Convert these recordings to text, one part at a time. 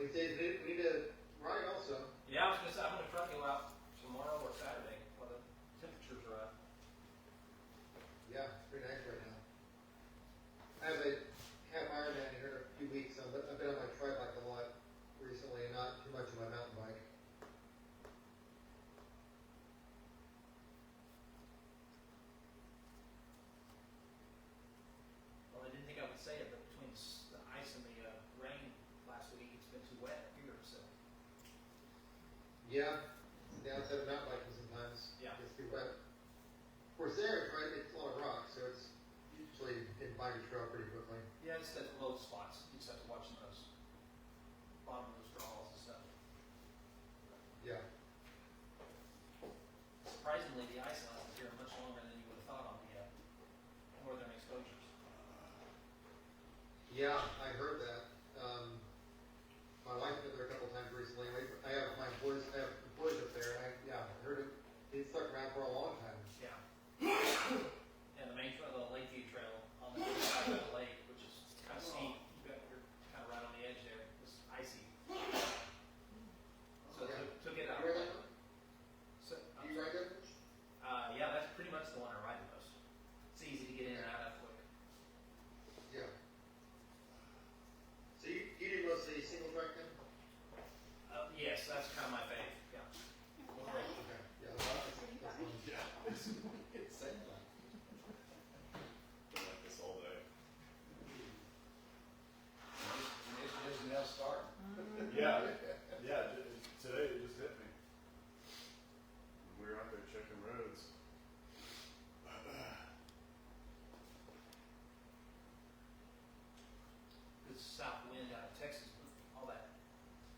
We need to ride also. Yeah, I was going to say, I'm going to try to go out tomorrow or Saturday while the temperatures are up. Yeah, it's pretty nice right now. I have a half Ironman here in a few weeks. I've been on my tri-bike a lot recently and not too much on my mountain bike. Well, I didn't think I would say it, but between the ice and the rain last week, it's been too wet here, so. Yeah, downside of mountain biking sometimes. Yeah. It's too wet. Of course, there it's right. It's a lot of rock, so it's usually in find your trail pretty quickly. Yeah, it's at low spots. You just have to watch those bottom of those draws and stuff. Yeah. Surprisingly, the ice lasts here much longer than you would have thought on the northern exposures. Yeah, I heard that. My wife been there a couple times recently. I have my employees. I have employees up there, and I heard it. It stuck around for a long time. Yeah. And the main trail, the Lakeview Trail on the other side of the lake, which is kind of steep. You're kind of right on the edge there. It's icy. So Okay. took it out. You ride that one? So, Do you ride that one? yeah, that's pretty much the one I ride the most. It's easy to get in and out of quick. Yeah. So you do mostly single track then? Yes, that's kind of my fave. Yeah. Okay. Yeah, that's one. Yeah. It's same thing. Been like this all day. It's just now starting. Yeah, yeah, today it just hit me. We were out there checking roads. Good south wind out of Texas. All that,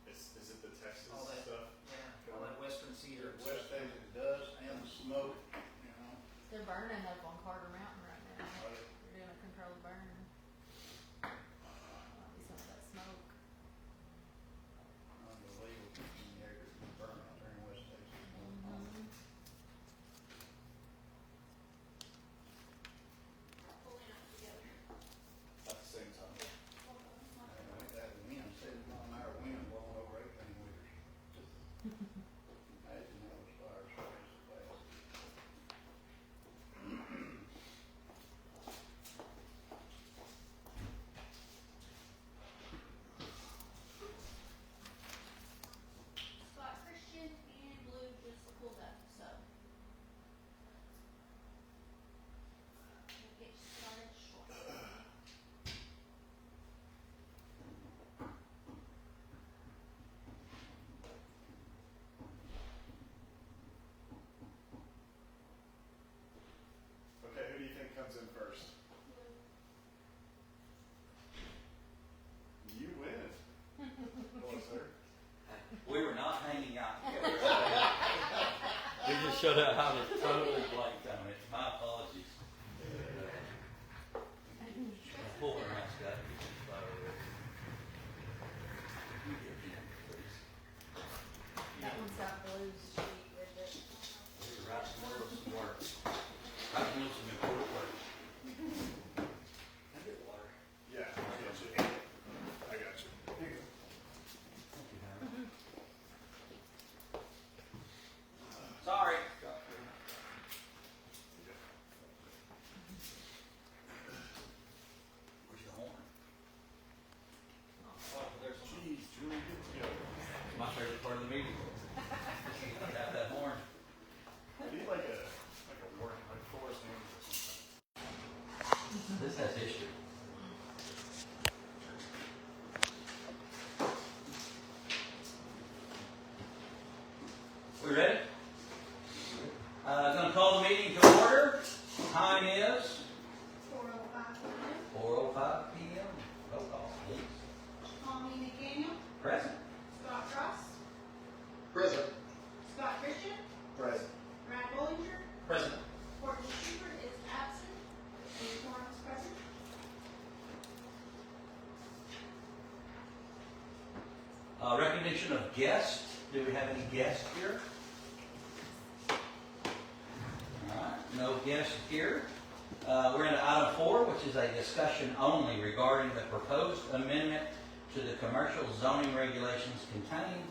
Is it the Texas all that, stuff? yeah, all that western cedar. West Texas does, and the smoke, you know. They're burning up on Carter Mountain right now. Right. They're doing a controlled burn. Might be some of that smoke. Unbelievable. The acres been burning out there in West Texas. Mm-hmm. At the same time. And like that wind, 70-mile-an-hour wind blowing over 18-wheelers. Imagine those fires spreading so fast. Scott Christian and Blue just pulled up, so. We'll get started shortly. Okay, who do you think comes in first? You win. Closer. We were not hanging out together. We just showed up. I was totally blanked on it. My apologies. Pull her mask out. You get in, please. That one's got Blue's sheet with it. We're right in the middle of some work. Right in the middle of some important work. Can I get water? Yeah, I got you. I got you. Thank you, Howard. Sorry. Where's your horn? Oh, there's some. Jeez, Julie, get together. It's my favorite part of the meeting. Have that horn. I need like a warning, like Forrest Gump or something. This has history. We ready? Going to call the meeting to order. Time is 4:05 p.m. Roll call, please. Tommy McDaniel, Present. Scott Ross, Present. Scott Christian, Present. Brad Bollinger, President. Courtney Schubert is absent, Steve Torrance is present. Recognition of guests. Do we have any guests here? All right, no guests here. We're into item 4, which is a discussion only regarding the proposed amendment to the commercial zoning regulations contained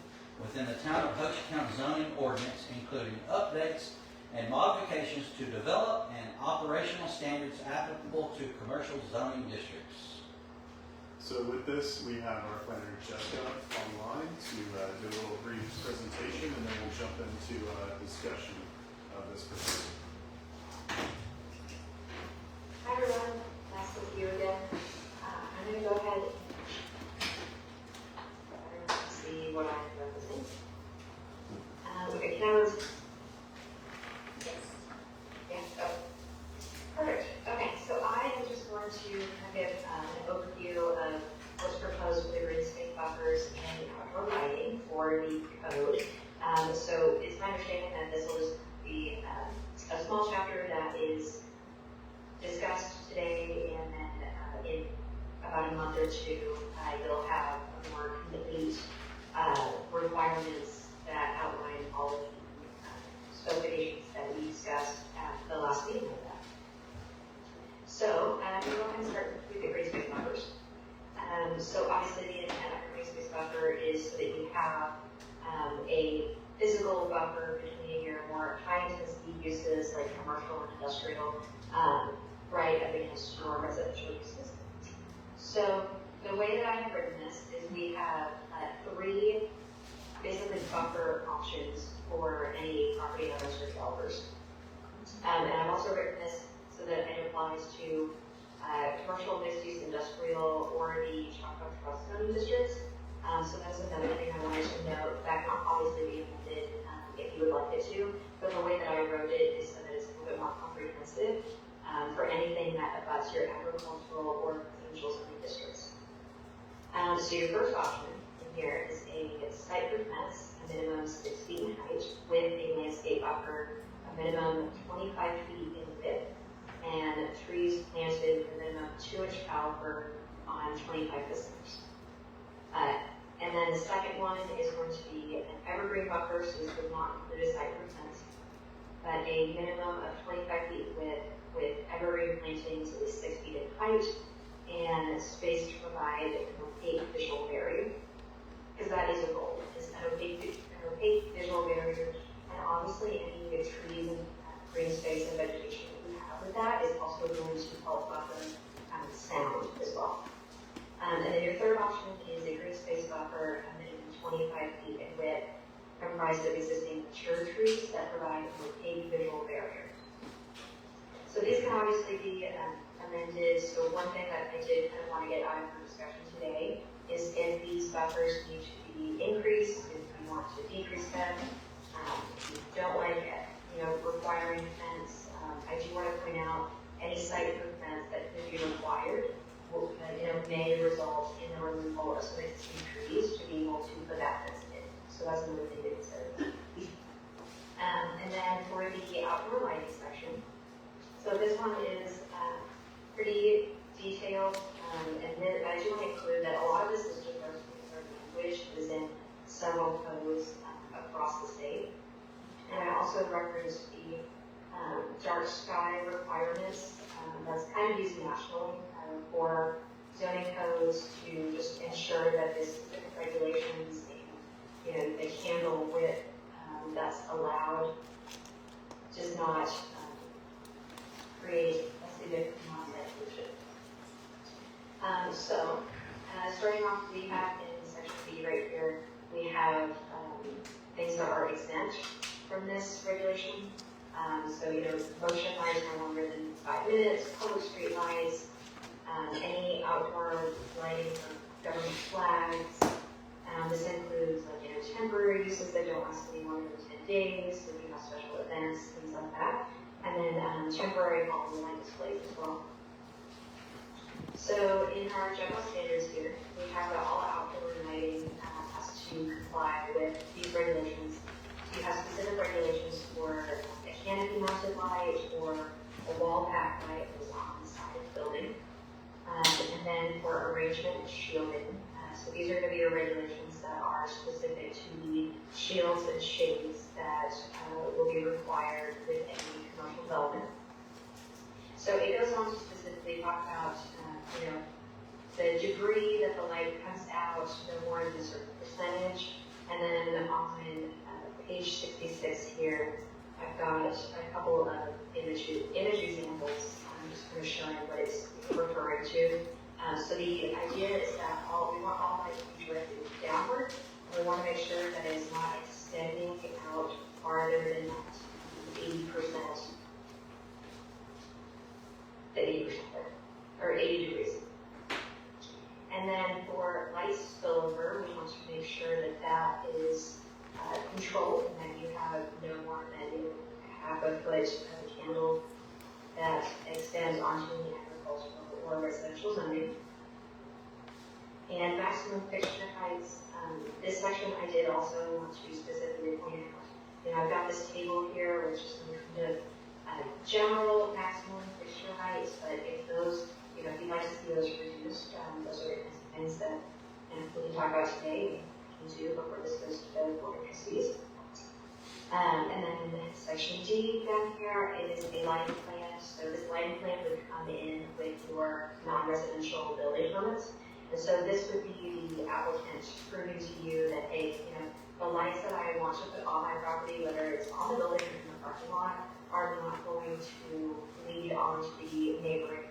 within the Town of Hochtown zoning ordinance, including updates and modifications to develop and operational standards applicable to commercial zoning districts. So with this, we have our planner Jessica online to do a little brief presentation, and then we'll jump into discussion of this proposal. Hi everyone, nice to see you again. I'm going to go ahead and see what I'm representing. Okay, can I Yes. Yeah, oh. Perfect. Okay, so I am just going to kind of give an overview of what's proposed for the green space buffers and outdoor lighting for the code. So it's my understanding that this will just be a small chapter that is discussed today, and then in about a month or two, you'll have more complete requirements that outline all of the specifications that we discussed at the last meeting of that. So we'll go ahead and start with the green space buffers. So obviously the intent of a green space buffer is so that you have a physical buffer between your more high intensity uses like commercial and industrial, right up against your residential uses. So the way that I have written this is we have three basically buffer options for any property owners or developers. And I've also written this so that it applies to commercial, mixed-use, industrial, or the Choctaw Trust Zone districts. So that's another thing I wanted to note. That can obviously be amended if you would like it to, but the way that I wrote it is so that it's a little bit more comprehensive for anything that abuts your agricultural or residential zoning districts. So your first option in here is a site-proof fence, a minimum 6 feet in height, with a landscape buffer, a minimum 25 feet in width, and trees planted a minimum 2-inch caliber on 25 centimeters. And then the second one is going to be an evergreen buffer, so this would not include a site-proof fence, but a minimum of 25 feet width with evergreen plantings at least 6 feet in height, and space to provide an opaque visual barrier, because that is a goal, is an opaque visual barrier, and obviously any trees and green space and vegetation that we have with that is also going to help buffer sound as well. And then your third option is a green space buffer, a minimum 25 feet in width, comprised of existing mature trees that provide an opaque visual barrier. So these can obviously be amended. So one thing that I did kind of want to get out of the discussion today is if these buffers need to be increased, if you want to decrease them, if you don't like it, requiring fence. I do want to point out any site-proof fence that could be required will, may result in the removal of some existing trees to be able to put that fence in. So that's another thing to consider. And then for the outdoor lighting section, so this one is pretty detailed, and then I do want to include that a lot of this is just our language that is in several codes across the state. And I also referenced the dark sky requirements that's kind of used nationally for zoning codes to just ensure that the specific regulations and the candle width that's allowed does not create a significant amount of pollution. Starting off, we have in section B right here, we have things that are exempt from this regulation. Motion lights no longer than 5 minutes, public street lights, any outdoor lighting for government flags. This includes temporary uses that don't last any more than 10 days, if you have special events, things like that. And then temporary volume light displays as well. So in our general standards here, we have that all outdoor lighting has to comply with these regulations. You have specific regulations for a canopy mounted light or a wall pack light that is on the side of the building. And then for arrangement and shielding. So these are going to be your regulations that are specific to the shields and shades that will be required with any commercial development. So it goes on to specifically talk about, the debris that the light comes out no more than a certain percentage. And then on page 66 here, I've got a couple of image examples. I'm just kind of showing what it's referring to. So the idea is that we want all light to be directed downward. And we want to make sure that it's not extending out farther than that 80%. The 80% there, or 80 degrees. And then for light spillover, we want to make sure that that is controlled and that you have no more than half a foot of a candle that extends onto the agricultural or residential zoning. And maximum fixture heights, this section I did also want to specifically point out. I've got this table here, which is some kind of general maximum fixture heights, but if those, if you'd like to see those reduced, those are the kinds of things that we can talk about today and do before this goes to the Board of Trustees. And then section D down here is a lighting plan. So this lighting plan would come in with your non-residential building permits. And so this would be the applicant proving to you that, hey, the lights that I want to put on my property, whether it's on the building or in the parking lot, are not going to lead on to the neighboring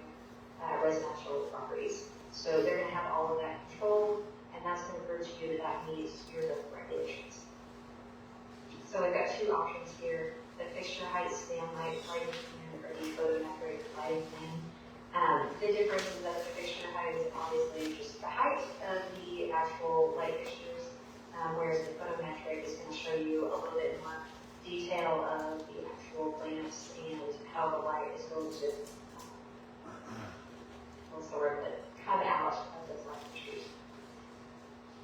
residential properties. So they're going to have all of that control, and that's going to prove to you that that meets your building regulations. So I've got two options here: the fixture height stand lighting plan or the photometric lighting plan. The difference is that the fixture height is obviously just the height of the actual light fixtures, whereas the photometric is going to show you a little bit more detail of the actual lamps and how the light is going to come out of those light fixtures.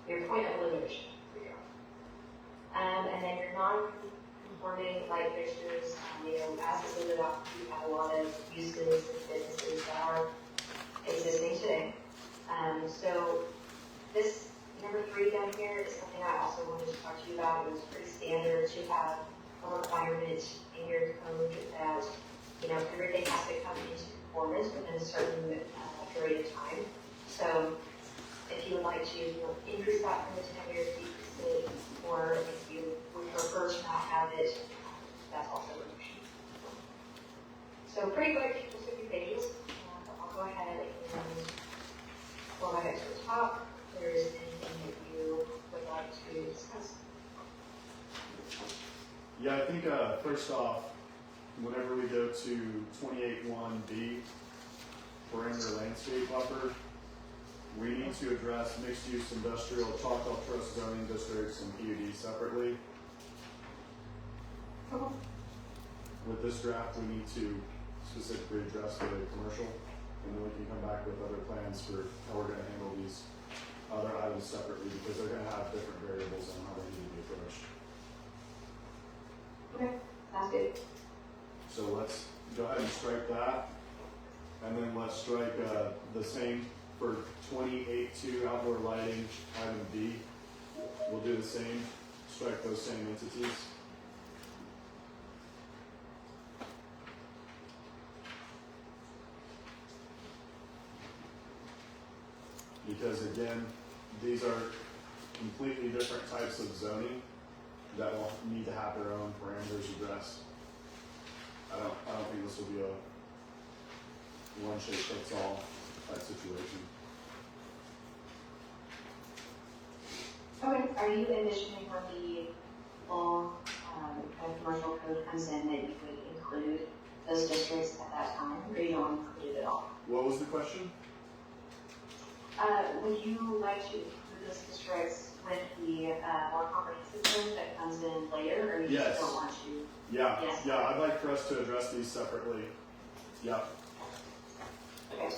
Your point of illumination. There we go. And then your non-conforming light fixtures, as it's listed off, you have a lot of uses and businesses that are existing today. So this number 3 down here is something I also wanted to talk to you about. It was pretty standard to have a requirement in your code that everything has to come into conformance within a certain period of time. So if you would like to increase that from the 10 years, decrease it, or if you would prefer to not have it, that's also an option. So pretty quick, just a few pages. I'll go ahead and go back to the top. If there is anything that you would like to discuss. Yeah, I think first off, whenever we go to 28.1B, perimeter landscape buffer, we need to address mixed-use industrial, Choctaw Trust zoning districts, and PUD separately. With this draft, we need to specifically address the commercial, and then we can come back with other plans for how we're going to handle these other items separately, because they're going to have different variables on how they need to be approached. Okay, sounds good. So let's go ahead and strike that, and then let's strike the same for 28.2 outdoor lighting, item B. We'll do the same, strike those same entities. Because again, these are completely different types of zoning that will need to have their own parameters addressed. I don't think this will be a one shape fits all type situation. Okay, are you envisioning when the full kind of commercial code comes in that you would include those districts at that time, or you don't include it at all? What was the question? Would you like to include those districts with the more comprehensive code that comes in later, or you Yes. just don't want to? Yeah, Yes. yeah, I'd like for us to address these separately. Yeah. Okay.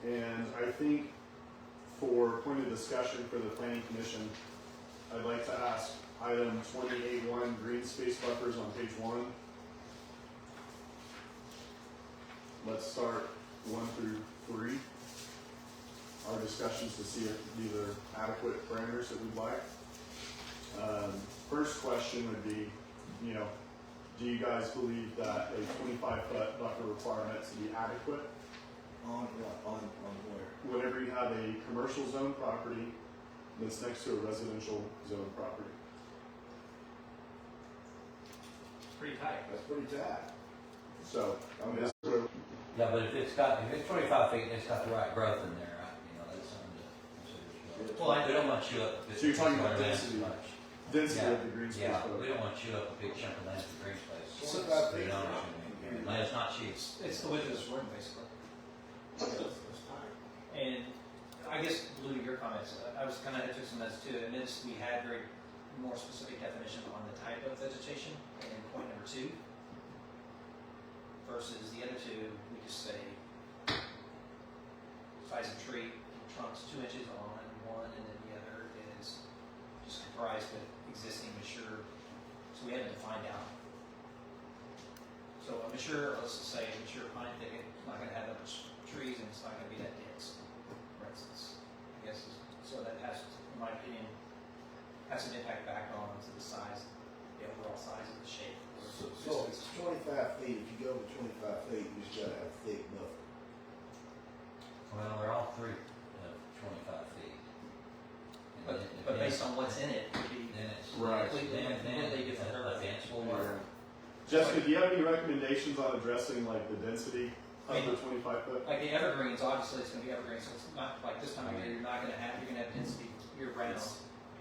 And I think for point of discussion for the planning commission, I'd like to ask item 28.1 green space buffers on page 1. Let's start 1 through 3. Our discussions to see if these are adequate parameters that we'd like. First question would be, you know, do you guys believe that a 25-foot buffer requirement to be adequate On what, on where? whenever you have a commercial zone property that's next to a residential zone property? Pretty tight. That's pretty tight. So, I mean, that's where, Yeah, but if it's 25 feet, it's got the right growth in there, right? You know, that's something to consider as well. Well, We don't want you up. So you're talking about land density. too much. density Yeah, of the green space. Yeah, code. we don't want you up a big chunk of land for green space. 25 feet. You know what I mean? Land's not cheap. It's the width of this room, basically. That's tight. And I guess, Lou, to your comments, I was kind of interested in this too, and this, we had very more specific definition on the type of vegetation in point number 2 versus the other two, we just say size of tree, trunks 2 inches on one, and then the other is just comprised of existing mature, so we haven't defined out. So a mature, let's just say a mature pine thicket, it's not gonna have that much trees and it's not gonna be that dense, for instance. I guess, so that has, in my opinion, has an impact back on to the size, the overall size of the shape. So it's 25 feet, if you go to 25 feet, you just gotta have a thick buffer. Well, they're all 25 feet. And then it But based depends- on what's in it, would be Then it's. Right. completely different. A fence will work. Jessica, do you have any recommendations on addressing like the density of the 25 foot? Like the evergreens, obviously it's gonna be evergreen, so it's not like this time of year, you're gonna have density year round,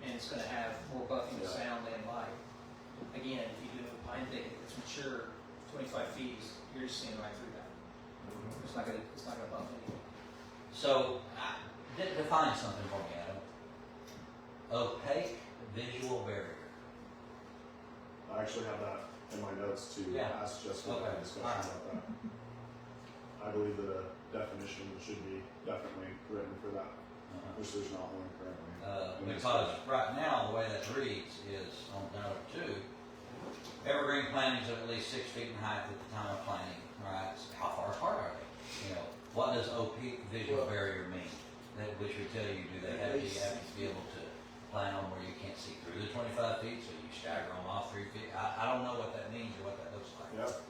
and it's gonna have more buffing of Yeah. sound and light. Again, if you do a pine thicket that's mature, 25 feet, you're just seeing right through that. It's not gonna buff anything. So, define something for me, Adam. Opaque visual barrier. I actually have that in my notes to Yeah. ask Jessica Okay. a discussion Alright. about that. I believe that a definition should be definitely written for that, which there's not one currently. Because right now, the way that reads is on number 2, evergreen plantings of at least 6 feet in height at the time of planting, right? So how far apart are they? You know, what does opaque visual barrier mean? That, which would tell you, do they have, do you have to be able to plant them where you can't see through the 25 feet, so you stagger them off 3 feet? I don't know what that means or what that looks like. Yep.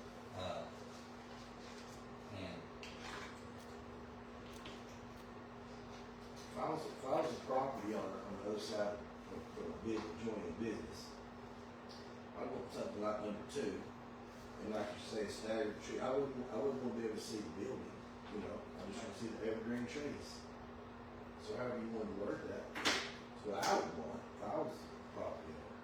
And If I was a property owner on the other side of a big joining business, I want something like number 2, and like you say, staggered tree, I wouldn't want to be able to see the building, you know, I just want to see the evergreen trees. So however you want to word that, that's what I would want if I was a property owner.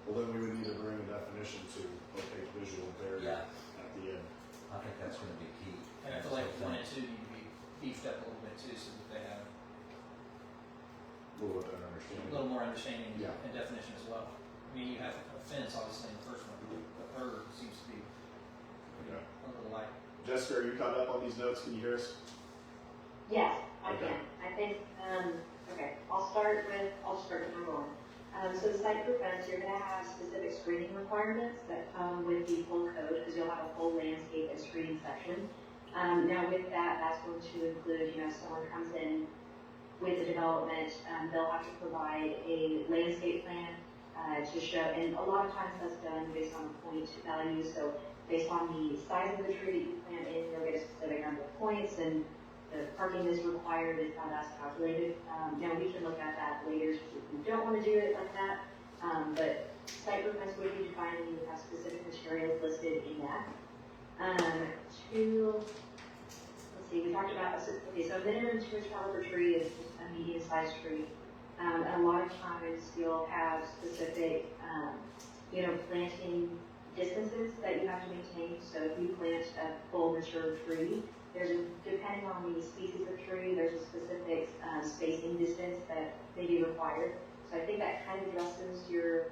Well, then we would need to bring a definition to opaque visual barrier at the end. I think that's going to be key. And I feel like 1 and 2 need to be beefed up a little bit too, so that they have A little bit better a understanding. little more understanding Yeah. and definition as well. I mean, you have a fence, obviously, in the first one, the third seems to be Okay. a little light. Jessica, are you caught up on these notes? Can you hear us? Yes, I Okay. can. I think, okay, I'll start with number 1. So the site for fence, you're gonna have specific screening requirements that come with the full code, because you'll have a full landscape and screening section. Now with that, that's going to include, you know, if someone comes in with the development, they'll have to provide a landscape plan, to show, and a lot of times that's done based on point value, so based on the size of the tree that you plant in, you'll get a specific number of points, and the parking is required, is how that's calculated. Now we can look at that later if you don't want to do it like that, but site improvements would be defined and you would have specific materials listed in that. Let's see, we talked about, okay, so minimum 2 inch caliber tree is a medium sized tree. And a lot of times you'll have specific, planting distances that you have to maintain. So if you plant a full mature tree, depending on the species of tree, there's a specific spacing distance that may be required. So I think that kind of addresses your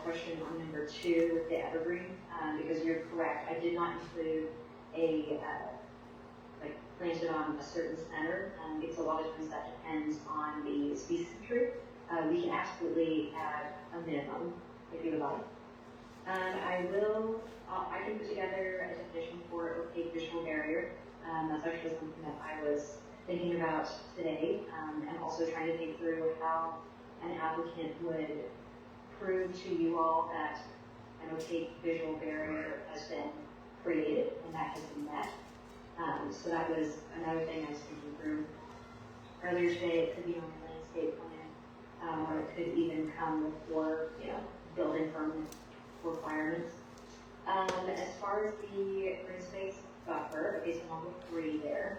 question on number 2 with the evergreen, because you're correct. I did not include a planted on a certain center. It's a lot of times that depends on the species of tree. We can absolutely add a minimum if you would like. I can put together a definition for opaque visual barrier. That's actually something that I was thinking about today, and also trying to think through how an applicant would prove to you all that an opaque visual barrier has been created and that has been met. So that was another thing I was thinking through earlier today. It could be on the landscape plan, or it could even come before, building permit requirements. As far as the green space buffer, okay, so number 3 there.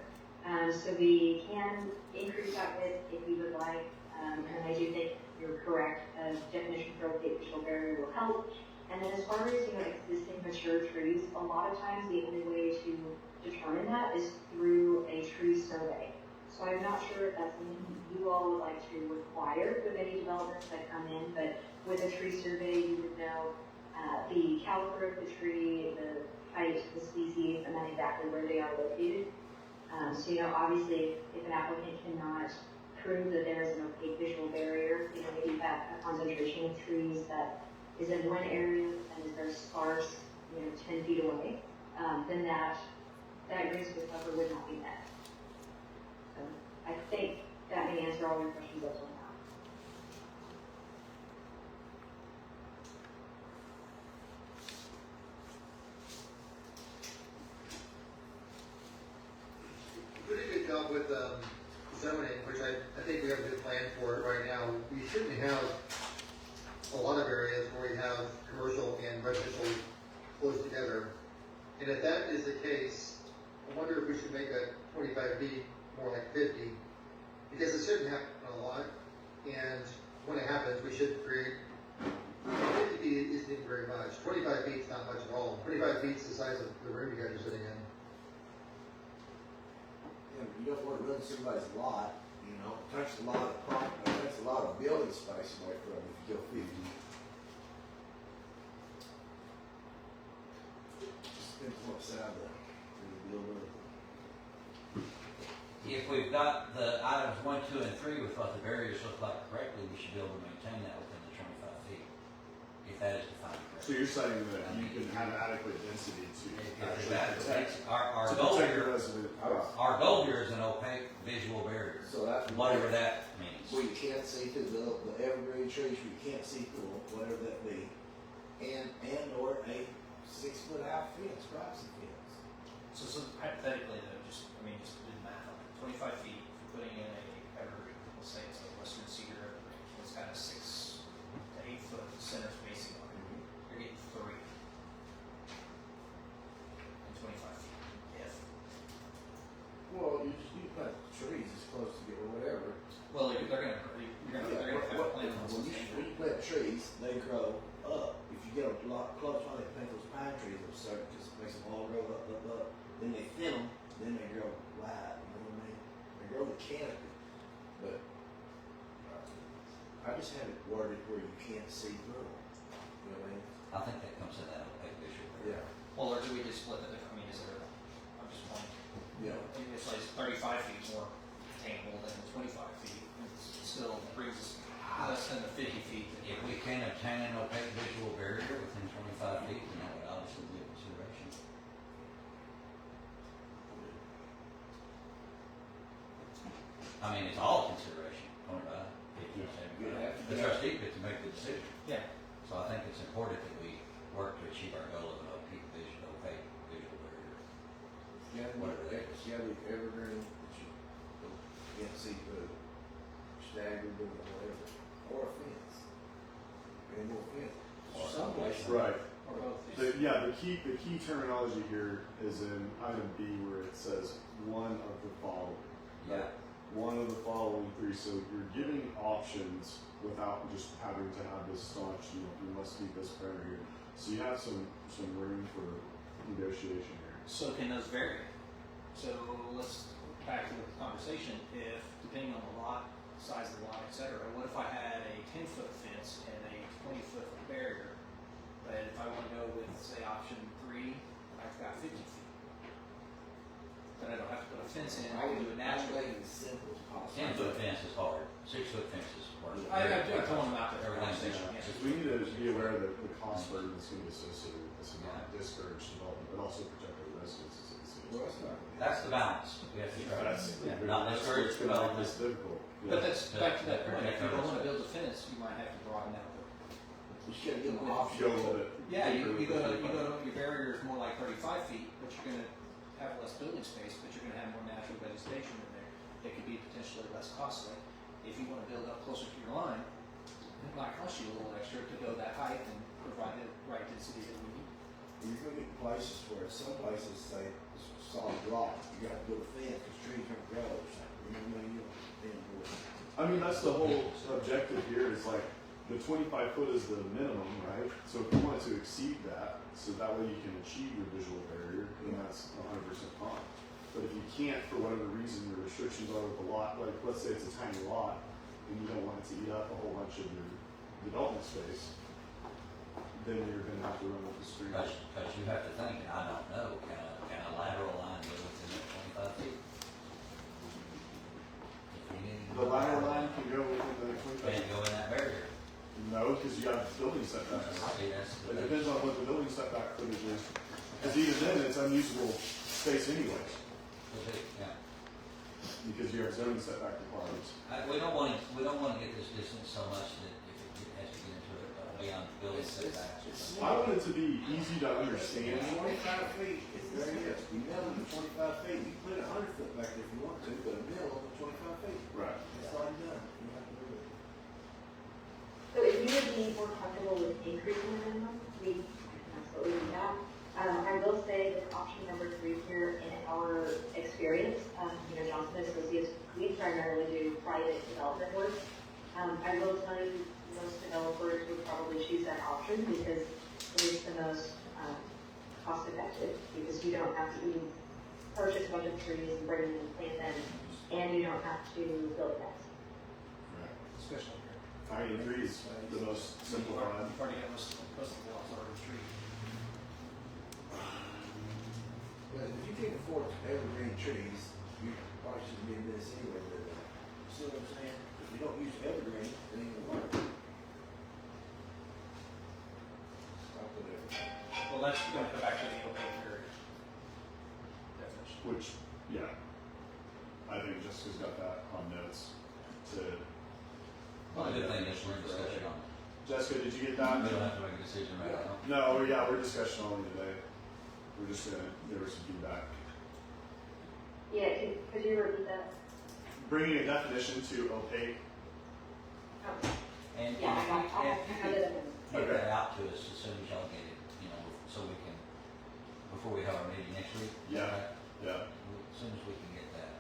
So we can increase that width if we would like, and I do think you're correct, definition for opaque visual barrier will help. And then as far as, existing mature trees, a lot of times the only way to determine that is through a tree survey. So I'm not sure if that's something you all would like to require with any developments that come in, but with a tree survey, you would know the caliber of the tree, the height, the species, and then exactly where they are located. So, obviously, if an applicant cannot prove that there is an opaque visual barrier, maybe that a concentration of trees that is in one area and is very sparse, 10 feet away, then that green space buffer would not be met. So I think that may answer all your questions up till now. Pretty good job with zoning, which I think we have a good plan for it right now. We shouldn't have a lot of areas where we have commercial and residential close together. And if that is the case, I wonder if we should make that 25 feet more like 50, because it shouldn't happen a lot. And when it happens, we should create 50 feet isn't even very much. 25 feet is not much at all. 25 feet is the size of the room you guys are sitting in. Yeah, but you don't want to run somebody's lot, touch a lot of property, touch a lot of building space away from it if you go 50. Just depends what side of the building. If we've got the items 1, 2, and 3 with what the barriers look like correctly, we should be able to maintain that within the 25 feet, if that is defined So correctly. you're saying that you can have adequate density to If actually that- protect, Our to goal protect the here, resident. our goal here is an opaque visual barrier, So that whatever that means. where you can't see through the evergreen trees, where you can't see through them, whatever that be, and or a 6-foot high fence, privacy fence. So hypothetically though, just to do the math on it, 25 feet, if you're putting in a evergreen, let's say it's a western cedar evergreen, it's got a 6 to 8 foot center spacing on it, you're getting 3 and 25 feet, if. Well, you plant trees as close to get whatever. Well, they're gonna have a plan on When you plant trees, they grow up. If you get a lot close, why they plant those pine trees, they'll start just makes them all grow up. Then they thin them, then they grow wide. You know what I mean? They grow the canopy, but I just have it worded where you can't see through them. You know what I mean? I think that comes in that opaque visual barrier. Yeah. Well, or do we just split the difference, is there, I'm just wondering. Yeah. It's like 35 feet is more attainable than 25 feet. It still brings us less than the 50 feet. If we can obtain an opaque visual barrier within 25 feet, then that would obviously be a consideration. It's all consideration, don't worry about it. The trustee gets to make the decision. Yeah. So I think it's important that we work to achieve our goal of an opaque visual barrier. Whatever that is. You gotta be evergreen that you can't see through, staggered or whatever, or a fence. And more fence. Some place. Right. Or both. The key terminology here is in item B where it says one of the following. Yeah. One of the following 3, so you're giving options without just having to have this staunch, you must meet this parameter here. So you have some room for negotiation here. So can those vary? So let's back to the conversation. If depending on the lot, size of the lot, etc., what if I had a 10-foot fence and a 20-foot barrier? But if I want to go with say option 3, I've got 50 feet. Then I don't have to put a fence in. I can do it naturally. Make it as simple as possible. 10-foot fence is hard. 6-foot fence is hard. I'm throwing them out there. Everything's Conversation, different. yeah. Because we need to be aware that the cost burden that's going to be associated with this and not discourage development, but also protect our residents as a city. Well, that's not gonna That's the balance we have to try. That's, Yeah. Not that's discourage what's gonna make development. this difficult. But that's back to that point, if Protect you don't others. wanna build a fence, you might have to broaden out the. You should give them an Go option. with it. Yeah, you Deeper go to, with your barrier is more like 35 feet, but you're gonna have less building space, but you're gonna have more natural vegetation in there. That could be potentially less costly. If you wanna build up closer to your line, it might cost you a little extra to go that height and provide the right density that we need. You're gonna get places where some places say it's solid rock, you gotta build a fence, cause trees don't grow or something, you know what I mean? I mean, that's the whole objective here, is like, the 25 foot is the minimum, right? So if you wanted to exceed that, so that way you can achieve your visual barrier, then that's 100% fine. But if you can't, for whatever reason, your restrictions are with the lot, like, let's say it's a tiny lot, and you don't want it to eat up a whole bunch of your development space, then you're gonna have to run with the street. But you have to think, and I don't know, can a lateral line go within that 25 feet? If you need- The lateral line can go within the 25 Can't go in that barrier. No, because you have building setbacks. See, that's, It depends on what the building setback footage is. Because even then, it's unusable space anyways, yeah. because you have zoning setback requirements. We don't want to get this distance so much that if it has to get into it beyond the building setbacks. I want it to be easy to understand. 25 feet, there it is, you nail it to 25 feet, you can put 100 foot back there if you want to, but a mill over 25 feet. Right. That's all you've done, you have to do it. So if you would be more comfortable with increasing the minimum, we can absolutely do that. I will say that option number 3 here, in our experience, Johnson Associates, we primarily do private development work. I will tell you, most developers would probably choose that option because it is the most cost effective, because you don't have to purchase a bunch of trees and bring them and plant them, and you don't have to build that. Especially here. I agree, it's the most simplified. You've already got most of the lots already treated. But if you can't afford evergreen trees, you probably shouldn't be in this anyway, but, you see what I'm saying? If you don't use evergreen, it ain't gonna work. Stop with everything. Well, that's gonna go back to the opaque area definition. Which, yeah, I think Jessica's got that on notes to. Well, the good thing is we're in discussion on it. Jessica, did you get We that? don't have to make a decision right now. No, yeah, we're discussion only today. We're just gonna give her some feedback. Yeah, could you repeat that? Bringing a definition to opaque. Okay. And Yeah, I got it. get that out to us as soon as y'all get it, so we can, before we have our meeting next week. Yeah. right? Yeah. As soon as we can get that.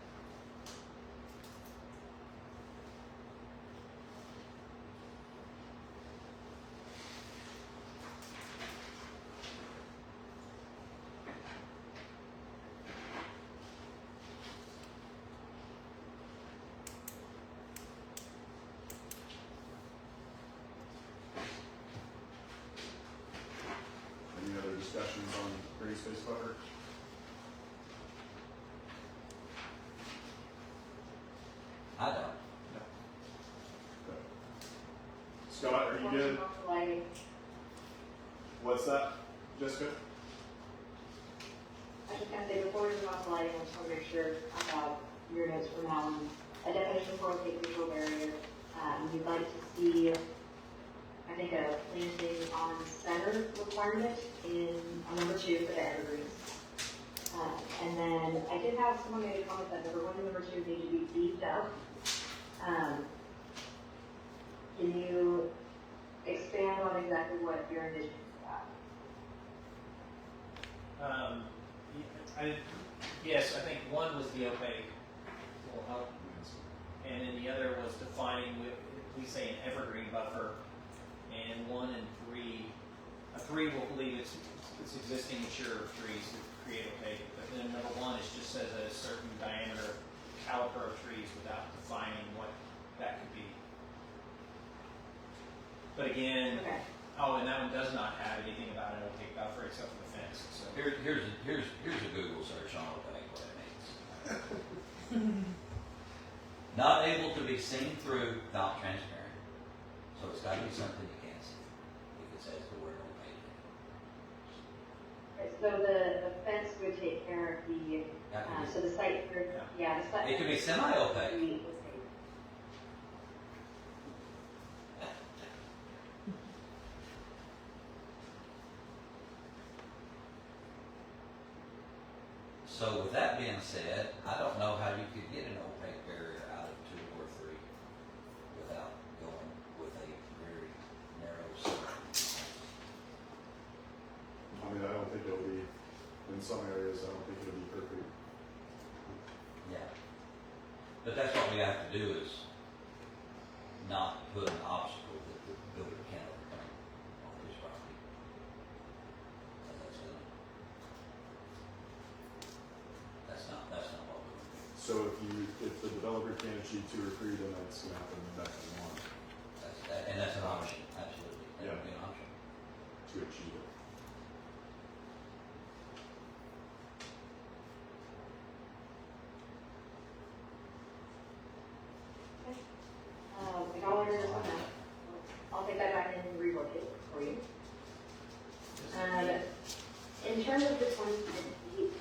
Any other discussions on green space buffer? I don't. Okay. Scott, are you good? Lighting. What's that, Jessica? I was just gonna say, before we move on to lighting, I just wanna make sure I have your notes from that one. A definition for a visual barrier, you'd like to see, I think, a planting on center requirement on number 2 for the evergreens. And then I did have someone make a comment that number 1 and number 2 need to be beefed up. Can you expand on exactly what you're envisioning for that? Yes, I think one was the opaque, will help, and then the other was defining, we say an evergreen buffer, and 1 and 3, 3 will leave its existing mature trees that create opaque, but then number 1 is just says a certain diameter caliper of trees without defining what that could be. But again, Okay. and that one does not have anything about an opaque buffer except for the fence, so. Here's a Google search on opaque, what it means. Not able to be seen through, not transparent. So it's gotta be something you can't see if it says the word opaque. Okay, so the fence would take care of the, That could be so so the site for, yeah, the site. It could be semi-opaque. So with that being said, I don't know how you could get an opaque barrier out of 2 or 3 without going with a very narrow circle. I mean, I don't think it'll be, in some areas, I don't think it'll be perfect. Yeah. But that's what we have to do is not put an obstacle that the builder can't overcome on his property. And that's not what we want to do. So if the developer can't achieve 2 or 3, then that's gonna happen back to 1 And that's an option, absolutely. That would be an option. to achieve it. We all agree on that. I'll take that back and rework it for you. In terms of this 1 feet,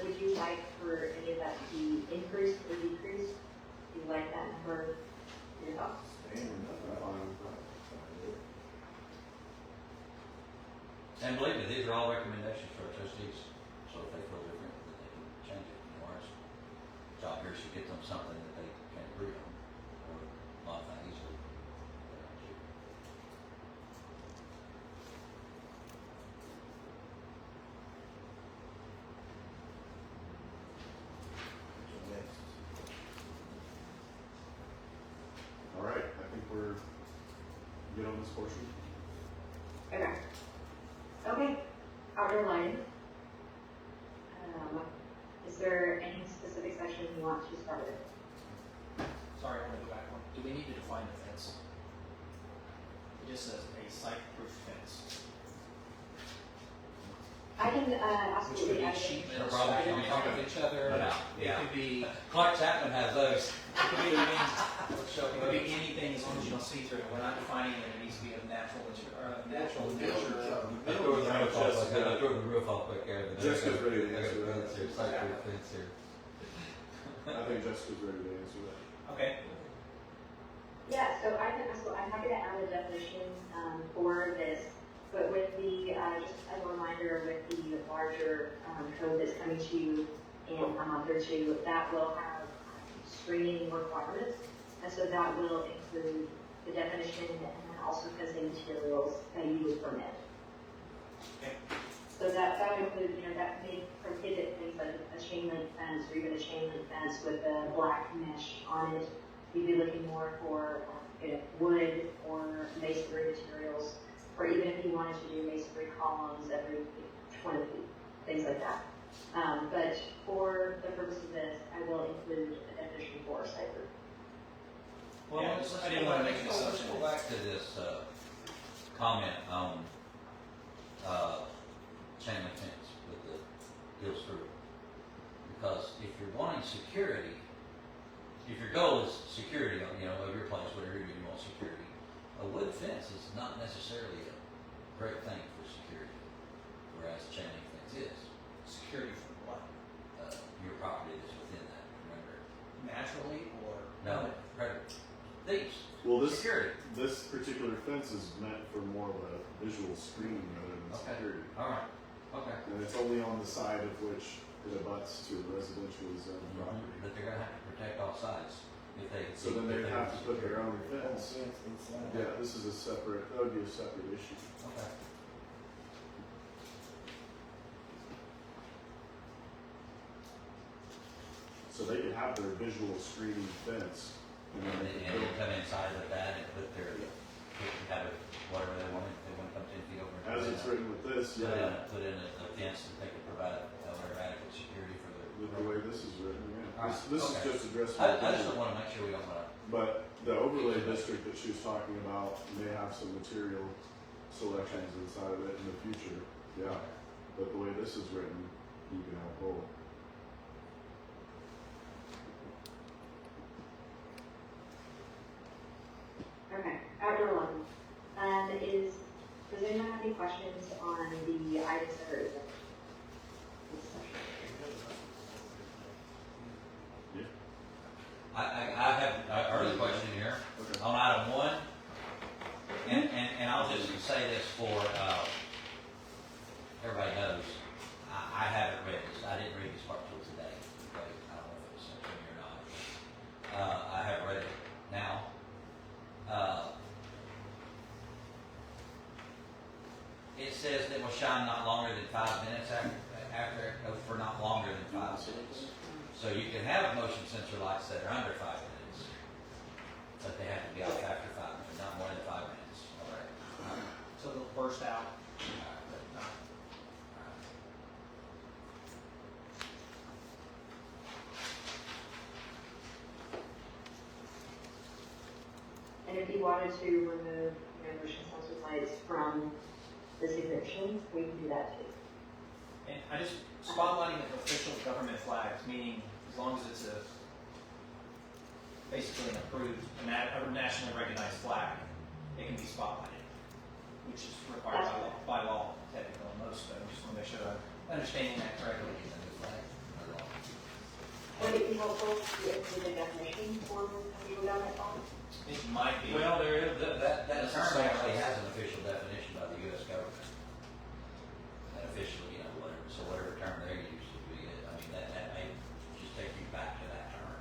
would you like for any of that to be increased or decreased? Do you like that for your thoughts? Standard, nothing. Fine. And believe me, these are all recommendations for our trustees, so if they feel different, then they can change it. You know, our job here is to get them something that they can agree on, or modify easily. So next, All right, I think we're good on this portion. Okay. Okay, outdoor lighting. Is there any specific section you want to start with? Sorry, I want to go back one. Do we need to define the fence? It just says a site-proof fence. I can, Which could absolutely be add sheet it. metal No problem. stacked on top of each other. No, It yeah. could be, Clark Chapman has those. it could be, it could be anything as long as you don't see through it. We're not defining that it needs to be of natural nature. I throw the roof off quick there. Jessica's ready to answer that. Site-proof fence here. I think Jessica's ready to answer that. Okay. Yeah, so I'm happy to add a definition, for this, but with the, just as a reminder, with the larger, code that's coming to you in a month or two, that will have screening requirements, and so that will include the definition and then also fencing materials that you would permit. Okay. So that would include, that may prohibit things like a chain link fence or even a chain link fence with a black mesh on it. You'd be looking more for wood or masonry materials, or even if you wanted to do masonry columns every 20 feet, things like that. But for the purpose of this, I will include a definition for site roof. Well, Yeah, I didn't want to make an assumption. Let's go back to this, comment on, chain link fence with the deal screw. Because if you're wanting security, if your goal is security, of your place, whatever you want security, a wood fence is not necessarily a great thing for security, whereas a chain link fence is. Security from what? Your property that's within that, remember? Naturally or? No, predators. Thieves. Well, this Security. particular fence is meant for more of a visual screening rather than Okay. security. All right, okay. And it's only on the side of which it abuts to a residentially zoned property. But they're gonna have to protect all sides if they. So then they have to put their own whole fence. fence inside. Yeah, this is that would be a separate issue. Okay. So they could have their visual screening fence, and then And they they could build, come inside of that and put their, have it, whatever they want, if they want to come 10 feet over. as it's written with this, yeah, Put in a fence that they can provide, whatever adequate security for with the their. way this is written, yeah. Alright, This is okay. just addressing. I just don't wanna make sure we don't wanna, But the overlay district that she was talking about may have some material selections inside of it in the future, yeah. But the way this is written, you can have both. Okay, outdoor lighting. Does anyone have any questions on the items that are in this section? shine not longer than 5 minutes for not longer than 5 minutes. So you can have motion sensor lights that are under 5 minutes, but they have to be off after 5 minutes, not more than 5 minutes. All right. So they'll burst out, but not. And if you wanted to remove, motion sensor lights from this exemption, we can do that too. And I just, spotlighting of official government flags, meaning as long as it's basically an approved, a nationally recognized flag, it can be spotlighted, which is required by law, technically, on most, but I just want to make sure I'm understanding that correctly. Would it be helpful to include a definition for official government flag? It might be. Well, that term actually has an official definition by the U.S. government. And officially, whatever term they're used to be, I mean, that may just take you back to that term,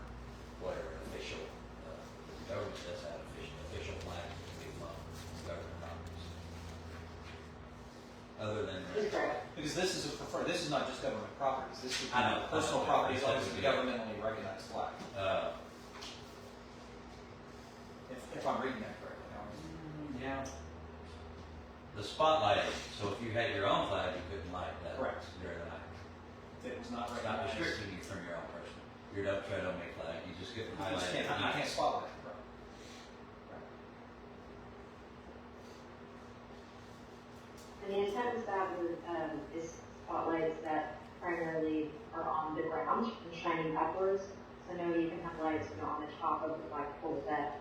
whatever official, the government does have official flags that can be flown, government properties. Other than. Because this is not just government properties, this would be I know. personal property as long as it's a Yeah. governmentally recognized flag. If I'm reading that correctly, Yeah. The spotlighting, so if you had your own flag, you couldn't light that. Correct. During the night. if it was not It's not recognized. restricting you from your own person. Your dump truck don't make flag, you just get You highlighted. just can't, you can't spotlight it, right? And the intent is that is spotlights that primarily are on the ground and shining upwards. So no, you can have lights, on the top of the flagpole that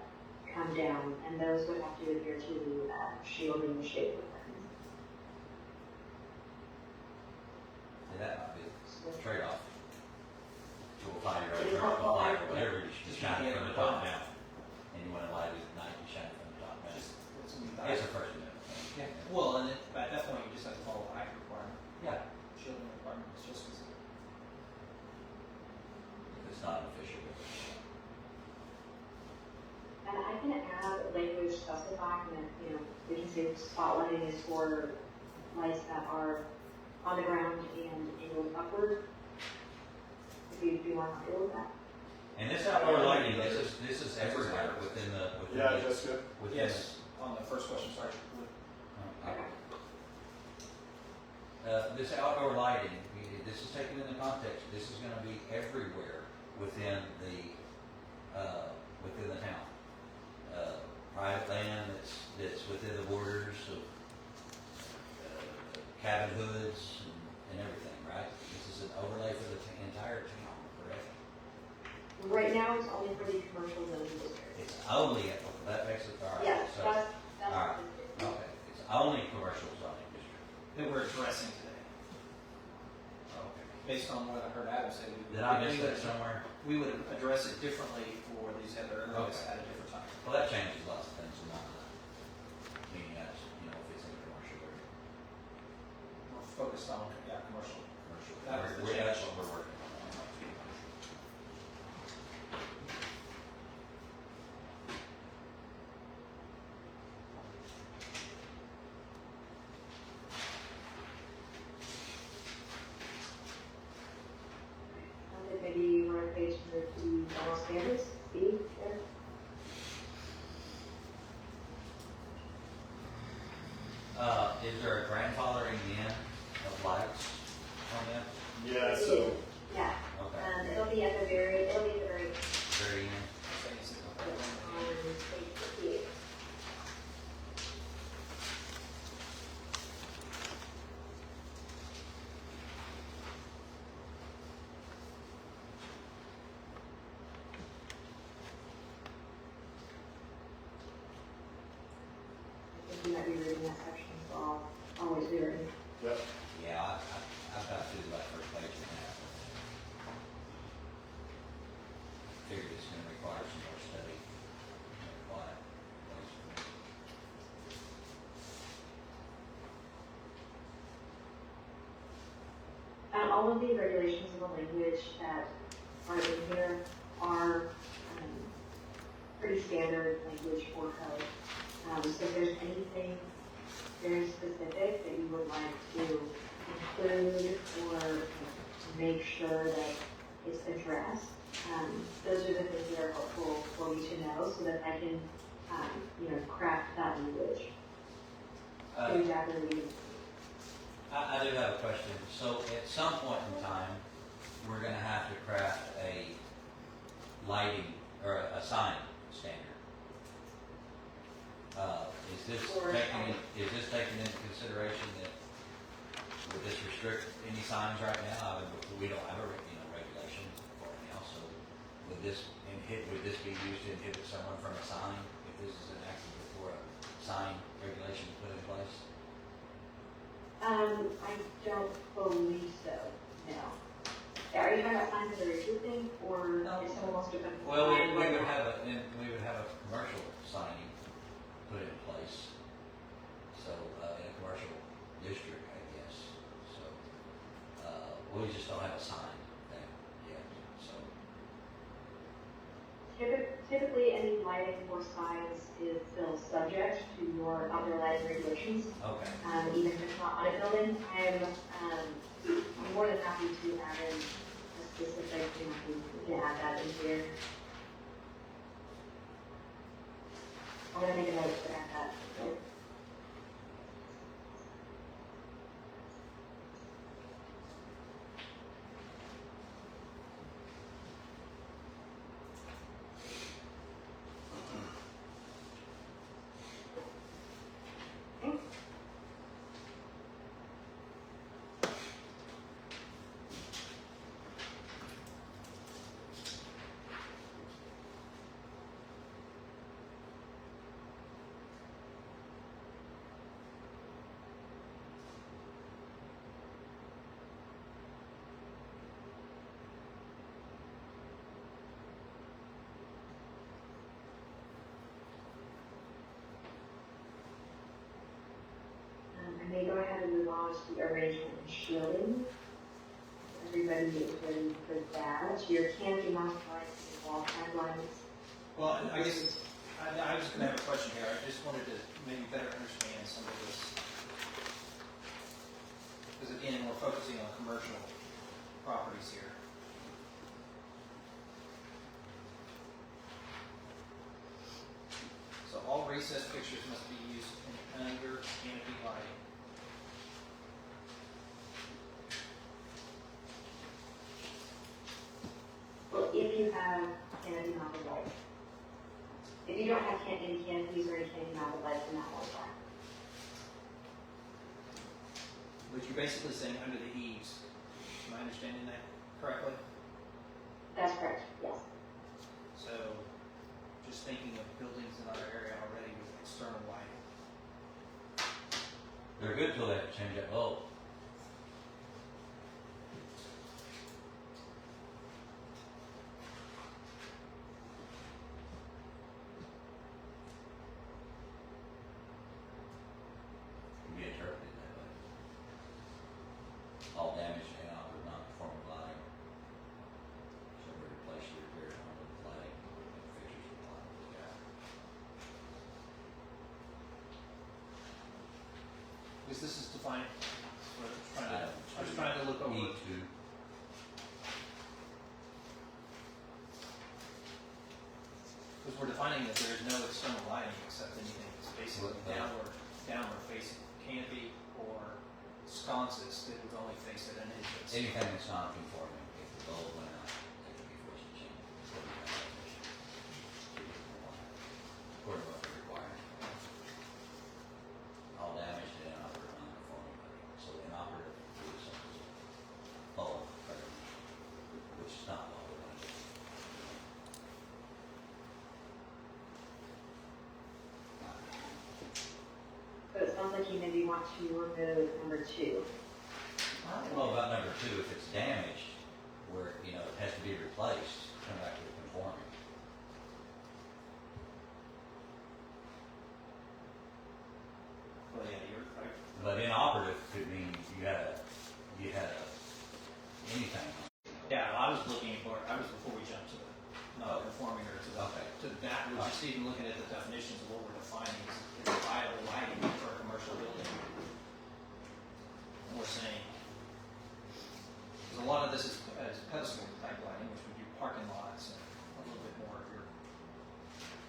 come down, and those would have to adhere to the shielding shade requirements. Yeah, that might be a trade-off. You will find your It is own helpful, flag, I- whatever, you should shine it from the top down. And you want to light it at night, you shine it from the top down. Just, It's a first amendment thing. yeah, well, and at that point, you just have to follow the height requirement, Yeah. shielding requirement, it's just as. It's not an official. And I can add language specifying that, we can say spotlighting is for lights that are on the ground and angled upward. If you do want to deal with that. And this outdoor lighting, this is everywhere within the. Yeah, Jessica? Within Yes, on the first question, sorry. This outdoor lighting, this is taken in the context, this is gonna be everywhere within the town. Private land that's within the borders of cabin hoods and everything, right? This is an overlay for the entire town, correct? Right now, it's only for the commercial zoning district. It's only, that makes it, all right. Yes, so- that's all right. what this is. Okay, it's only commercial zoning district. That we're addressing today, Okay. based on what I heard Adam say. Did I miss that somewhere? We would address it differently for these other areas Okay. at a different time. Well, that changes lots of things, not meaning that's, if it's in a commercial area. We're focused on, commercial. Commercial. That was the That's change. what we're working on. I think maybe you want to page to the general standards, see there. Is there a grandfathering in of lights on them? Yeah, so, Yeah, Okay, it'll be at the very, very in. Saying it's a- on page 58. I think you might be reading that section, so I'll always be reading. yep, Yeah, I've got to do that first page and a half. Figured it's gonna require some more study. Why? All of the regulations and the language that are in here are pretty standard language for code. So if there's anything very specific that you would like to include or make sure that it's addressed, those are the things that are helpful for you to know so that I can, craft that language. To exactly what you I do have a question. So at some point in time, we're gonna have to craft a lighting or a sign standard. Is this taking into consideration that would this restrict any signs right now? I mean, we don't have a, regulation for it now, so would this be used to inhibit someone from a sign if this is enacted before a sign regulation is put in place? I don't believe so, no. Are you talking about signs that are existing, or if someone wants to put? Well, we would have a commercial signing put in place, so, in a commercial district, I guess, so, we just don't have a sign thing yet, so. Typically, any lighting or signs is still subject to your outdoor lighting regulations. Okay. Even if it's not on a building, I'm more than happy to add in a specific, we can add that in here. I'm gonna make a note to add that. I may go ahead and move on to the arrangement and shielding. Everybody is ready for that. Your canopy mounted lights and wall tag lights. Well, I guess, I was gonna have a question here, I just wanted to maybe better understand some of this. Because again, we're focusing on commercial properties here. So all recessed fixtures must be used in under canopy lighting. Well, if you have canopy mounted lights. If you don't have any canopies or any canopy mounted lights, then that won't apply. But you're basically saying under the eaves. Am I understanding that correctly? That's correct, yes. So, just thinking of buildings in our area already with external lighting. They're good till they have to change that bulb. Can be interpreted that way. All damaged and inoperable non-conforming lighting shall be replaced or repaired on the lighting and fixtures supplied with the guy. Because this is defined, I was trying to look over. E2. Because we're defining that there is no external lighting except anything that's basically downward facing canopy or sconces that would only face at an entrance. Anything that's not conforming, if the bulb went out, they could be forced to change. According to what they're requiring. All damaged and inoperable non-conforming lighting. So inoperative is something bulb, which is not what we want to do. So it sounds like you maybe want to remove number 2. Well, about number 2, if it's damaged, where, it has to be replaced, come back to conforming. Well, yeah, you're right. But inoperative could mean you had anything. Yeah, I was before we jumped to the non-conforming or to the, Okay. to that, we're just even looking at the definitions of what we're defining as viable lighting for a commercial building. And we're saying, because a lot of this is pedestal type lighting, which would be parking lots and a little bit more of your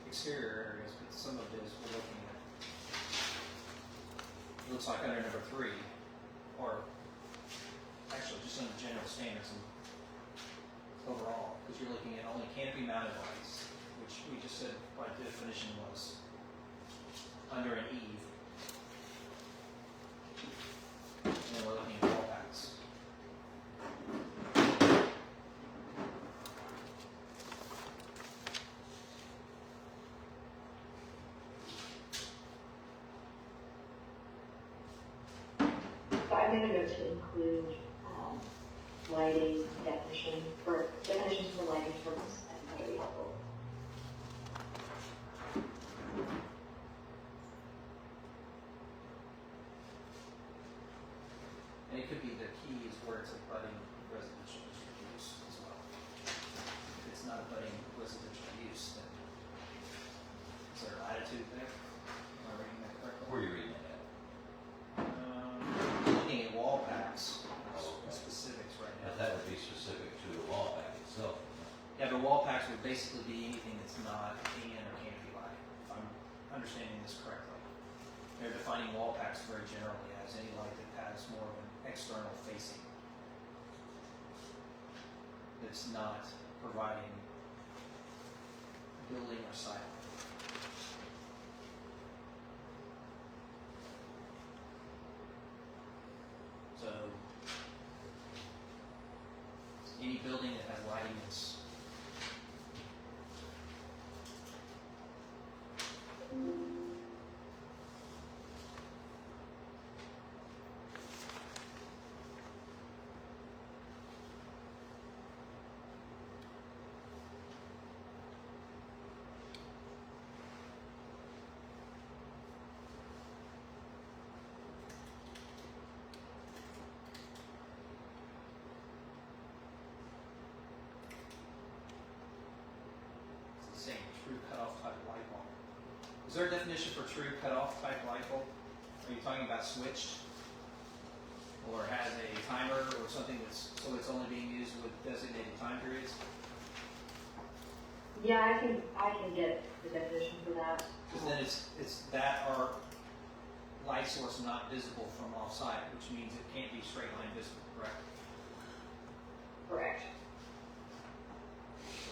exterior areas, but some of it is we're looking at, it looks like under number 3, or actually just under general standards and overall, because you're looking at only canopy mounted lights, which we just said by definition was under an eave. And then we're looking at wall packs. So I'm gonna go to include, lighting definitions for lighting terms, I think that'd be helpful. And it could be the key is where it's abutting residential use as well. If it's not abutting residential use, then is there latitude there? Am I reading that correctly? Where are you reading it at? Looking at wall packs, specifics right now. But that would be specific to the wall pack itself. Yeah, but wall packs would basically be anything that's not AN or canopy light, if I'm understanding this correctly. They're defining wall packs very generally as any light that has more of an external facing. That's not providing building or site. So, any building that has lighting that's the same true cutoff type light bulb. Is there a definition for true cutoff type light bulb? Are you talking about switched? Or has a timer or something that's, so it's only being used with designated time periods? Yeah, I can get the definition for that. Because then it's that or light source not visible from off-site, which means it can't be straight line visible, correct? Correct.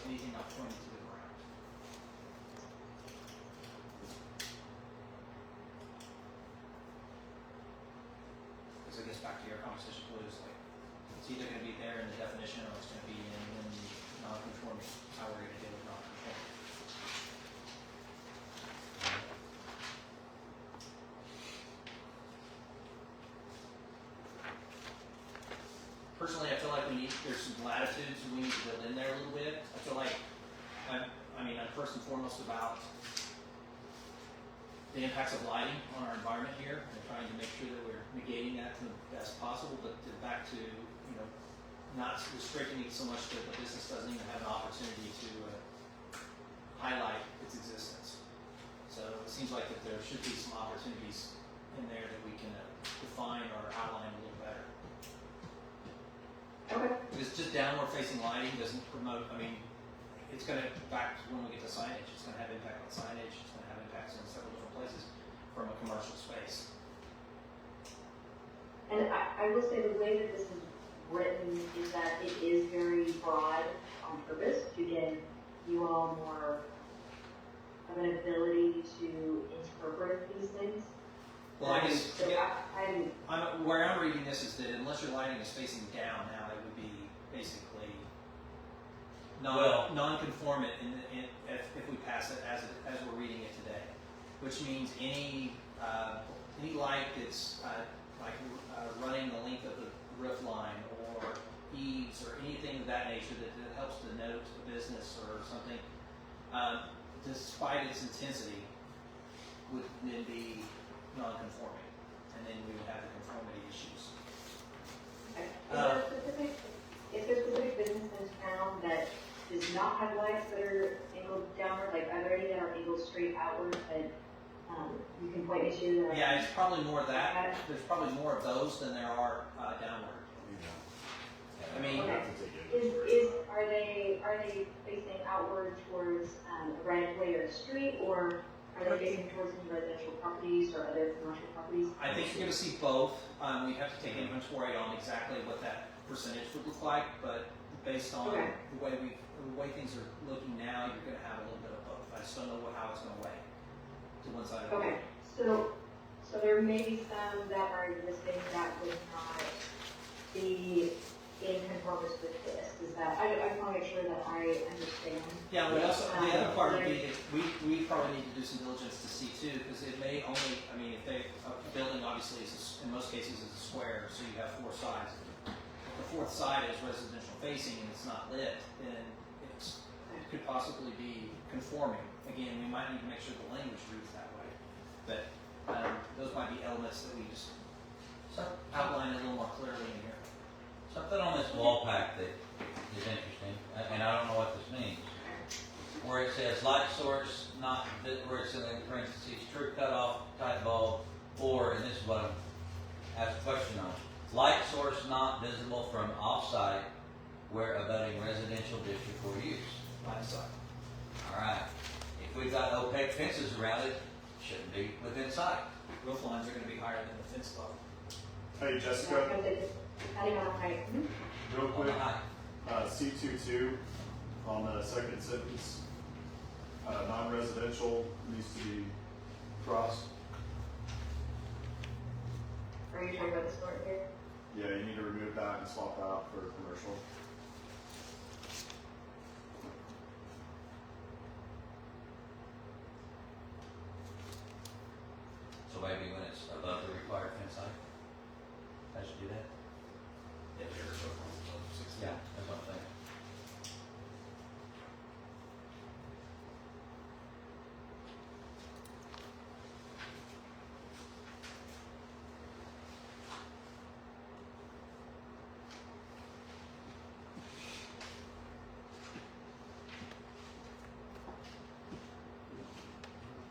Anything not pointing to the ground. Because I guess back to your conversation, Blue, is like, it's either going to be there in the definition or it's going to be in non-conforming, how we're going to deal with non-conforming. Personally, I feel like there's some latitudes we need to build in there a little bit. I feel like, I'm first and foremost about the impacts of lighting on our environment here, and trying to make sure that we're negating that to the best possible, but back to, not restricting it so much that the business doesn't even have an opportunity to highlight its existence. So it seems like that there should be some opportunities in there that we can define or outline a little better. Okay. Because just downward facing lighting doesn't promote, it's going to, back to when we get to signage, it's going to have impact on signage, it's going to have impacts in several different places from a commercial space. And I will say the way that this is written is that it is very broad on purpose to give you all more of an ability to interpret these things. Well, I guess, So where I'm reading this is that unless your lighting is facing down now, it would be basically non-conformant if we pass it as we're reading it today, which means any light that's running the length of the roof line or eaves or anything of that nature that helps denote a business or something, despite its intensity, would then be non-conforming, and then we would have the conformity issues. is there a specific business in town that does not have lights that are like, are there any that are Eagle Street outward that, you can point me to? That Yeah, it's probably more of that, there's probably more of those than there are, downward. I mean, Okay. Have to take it. Are they facing outward towards, a right of way or a street, or are they facing towards any residential properties or other commercial properties? I think you're gonna see both. We have to take inventory on exactly what that percentage would look like, but based on Okay. the way things are looking now, you're gonna have a little bit of both. I just don't know how it's gonna weigh to one side or the Okay, other. so there may be some that are existing that would not be in conformance with this, is that, I just wanna make sure that I understand. Yeah, but also, the other part would be, that we probably need to do some diligence to see too, because it may only, I mean, if a building obviously is, in most cases is a square, so you have four sides. If the fourth side is residential facing and it's not lit, then it could possibly be conforming. Again, we might need to make sure the language reads that way, but, those might be elements that we just outline a little more clearly in here. Something on this wall pack that is interesting, and I don't know what this means. Where it says light source not, where it's in parentheses, true cutoff type bulb, or, and this is what I'm asked a question on, light source not visible from off-site where abutting residential district or use. Line of sight. Alright, if we've got opaque fences around it, shouldn't be within sight. Roof lines are gonna be higher than the fence level. Hey, Jessica, Depending on height. real On the quick, height. C22 on the second sentence, non-residential needs to be crossed. Are you talking about this part here? Yeah, you need to remove that and swap out for commercial. So maybe when it's above the required fence height, I should do that? Yeah, that's what I'm saying.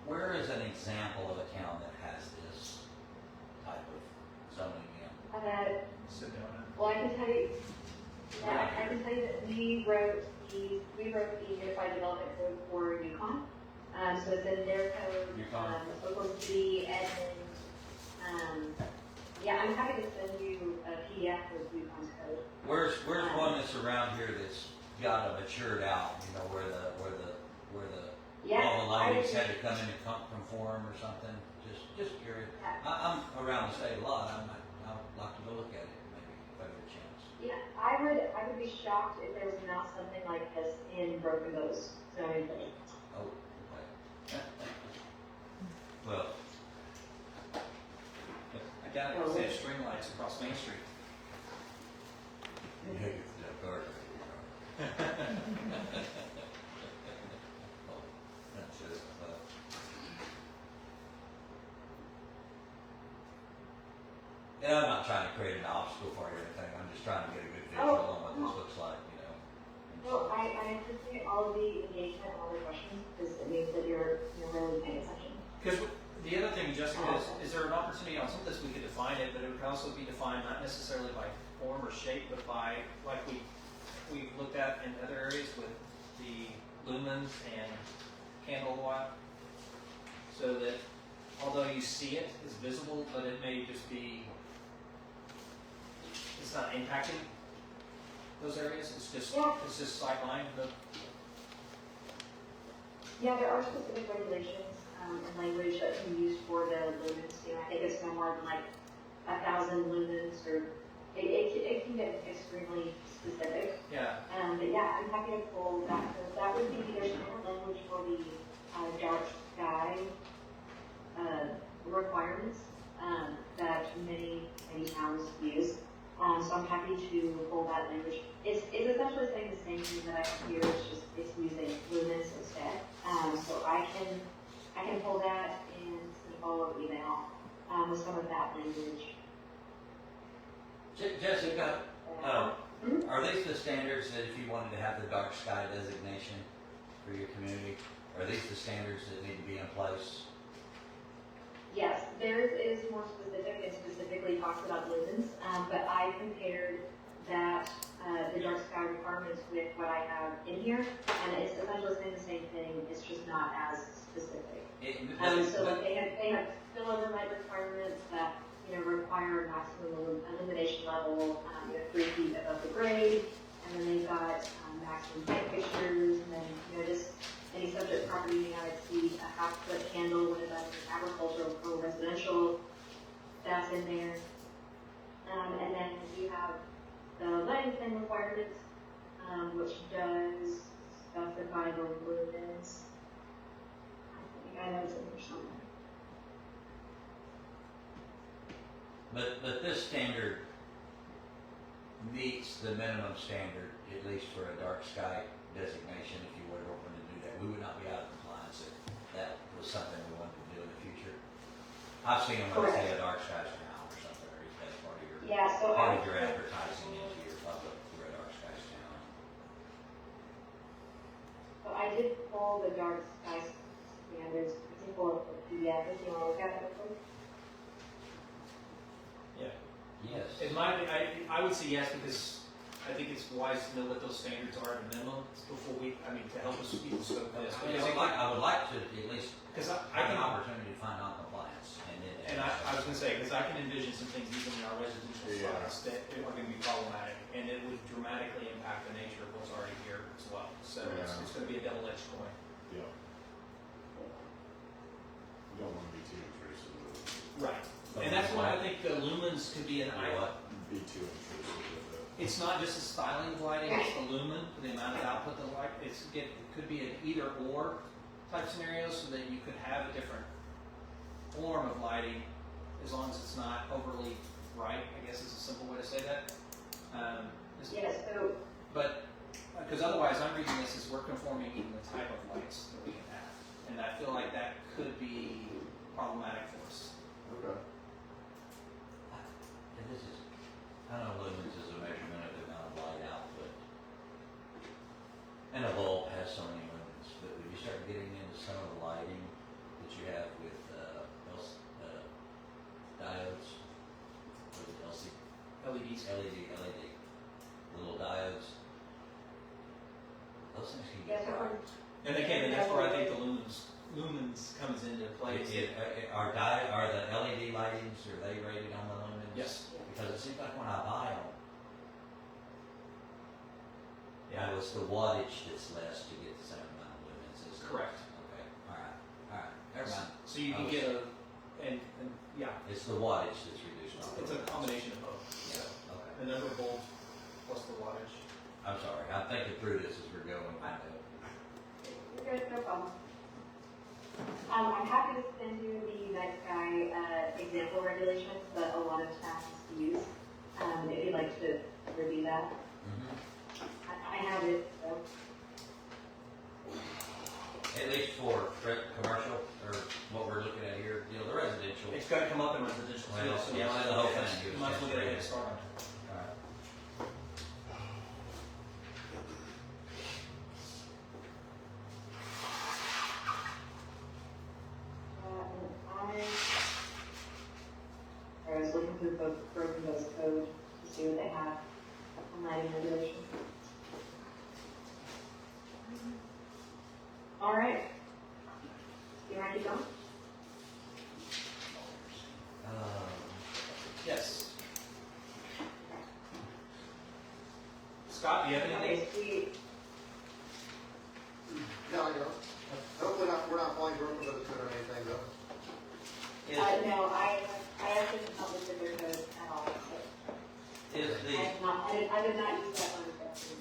Where is an example of a town that has this type of zoning in? Sit down. Well, I can tell you, yeah, I can tell you that we wrote the Unified Development Code for Yukon. So it's in their code, Yukon. Oklahoma City, Edmond. Yeah, I'm happy to send you a PDF of Yukon's code. Where's one that's around here that's got a matured out, you know, where Yeah, all the I language would- had to come into conform or something? Just curious. I'm around the state a lot, I'd like to go look at it, maybe, if I get a chance. Yeah, I would be shocked if there was not something like this in Broken Bow's zoning code. Oh, okay. Well, I doubt it, because they have string lights across Main Street. you hate the garden. That's it, and I'm not trying to create an obstacle for you or anything, I'm just trying to get a good visual on what this looks like, you know. Well, I appreciate all of the engagement, all the questions, because it means that you're really paying attention. Because the other thing, Jessica, is there an opportunity on some of this, we could define it, but it would also be defined not necessarily by form or shape, but by, like we've looked at in other areas with the lumens and candle watt, so that although you see it, it's visible, but it may just be, it's not impacting those areas, it's just sight line, but Yeah, there are specific regulations and language that can be used for the lumens. You know, I think it's no more than like 1,000 lumens, or it can get extremely specific. yeah. But yeah, I'm happy to pull that. So that would be, there's no language for the dark sky requirements that many towns use. So I'm happy to pull that language. It's essentially saying the same thing that I have here. It's just it's using lumens instead. So I can pull that and send a follow-up email with some of that language. Jessica, are these the standards that if you wanted to have the dark sky designation for your community, Are these the standards that need to be in place? Yes, theirs is more specific and specifically talks about lumens, but I compared that, the dark sky requirements with what I have in here, and it's essentially saying the same thing, it's just not as specific. So like they have spillover light requirements that, require a maximum illumination level, 3 feet above the grade, and then they've got, maximum height fixtures, and then, just any subject property may not exceed a half-foot candle when it's agricultural or residential, that's in there. And then you have the lighting plan requirements, which does specify the lumens. I think I know it's in there somewhere. But this standard meets the minimum standard, at least for a dark sky designation, if you were open to do that. We would not be out of compliance if that was something we wanted to do in the future. I've seen them when they say a dark sky town or something, or that's part of your, Yeah, so part of your advertising into your public for a dark sky town. So I did pull the dark sky standards, I did pull up the PDF, if you want to look at it quick. Yeah. Yes. In my opinion, I would say yes, because I think it's wise to know what those standards are at a minimum before to help us people scope this. I would like to at least Because I have can, an opportunity to find non-compliance, and I was gonna say, because I can envision some things even in our residential Yeah. sites that are gonna be problematic, and it would dramatically impact the nature of what's already here as well. So Yeah. it's gonna be a double-edged coin. Yeah. You don't want to be too intrusive with it. Right. And that's why I think the lumens could be an What? Be too intrusive with it. It's not just the styling of lighting, it's the lumen, the amount of output the light, it could be an either or type scenario, so that you could have a different form of lighting, as long as it's not overly bright, I guess is a simple way to say that. Yes, so, But, because otherwise I'm reading this as we're conforming even the type of lights that we can have, and I feel like that could be problematic for us. Okay. And this is, I know lumens is a measurement of the amount of light output. And a bulb has so many lumens, but when you start getting into some of the lighting that you have with, diodes, or the LEDs. LED, little diodes, those things can yes, get bright. And again, and that's where I think the lumens comes into play. Are the LED lightings, are they rated on the lumens? Yes. Because it seems like when I buy them, it's the wattage that's less to get the same amount of lumens. Isn't it? Correct. Okay, alright, never mind. So you can get and yeah, It's the wattage that's reduced. Not the it's a lumens. combination of both. Yeah, okay. The number of volts plus the wattage. I'm sorry, I'm thinking through this as we're going. you're good, no problem. I'm happy to send you the night sky, example regulations that a lot of towns use, if you'd like to review that. Mhm. I have it, so. At least for commercial, or what we're looking at here, the residential. It's got to come up in residential too. Well, So yeah, might as the well whole get- thing is might as well get a head just start. Alright. I was looking through both Broken Bill's code to see what they have on lighting regulations. All right. You ready to go? Yes. Scott, do you have anything? Okay, No, I don't. Hopefully we're not falling broken with this or anything though. no, I actually did not look at their code at all, so. Is the, I did not use that one. That's good.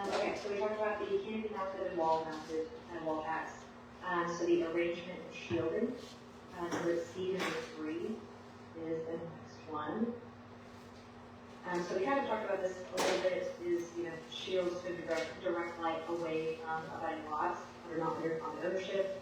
Okay, so we talked about the canopy mounted and wall mounted and wall packs. So the arrangement is shielded. Number C, number 3 is the next one. So we kind of talked about this a little bit, is, shields to direct light away from abutting lots that are not under common ownership.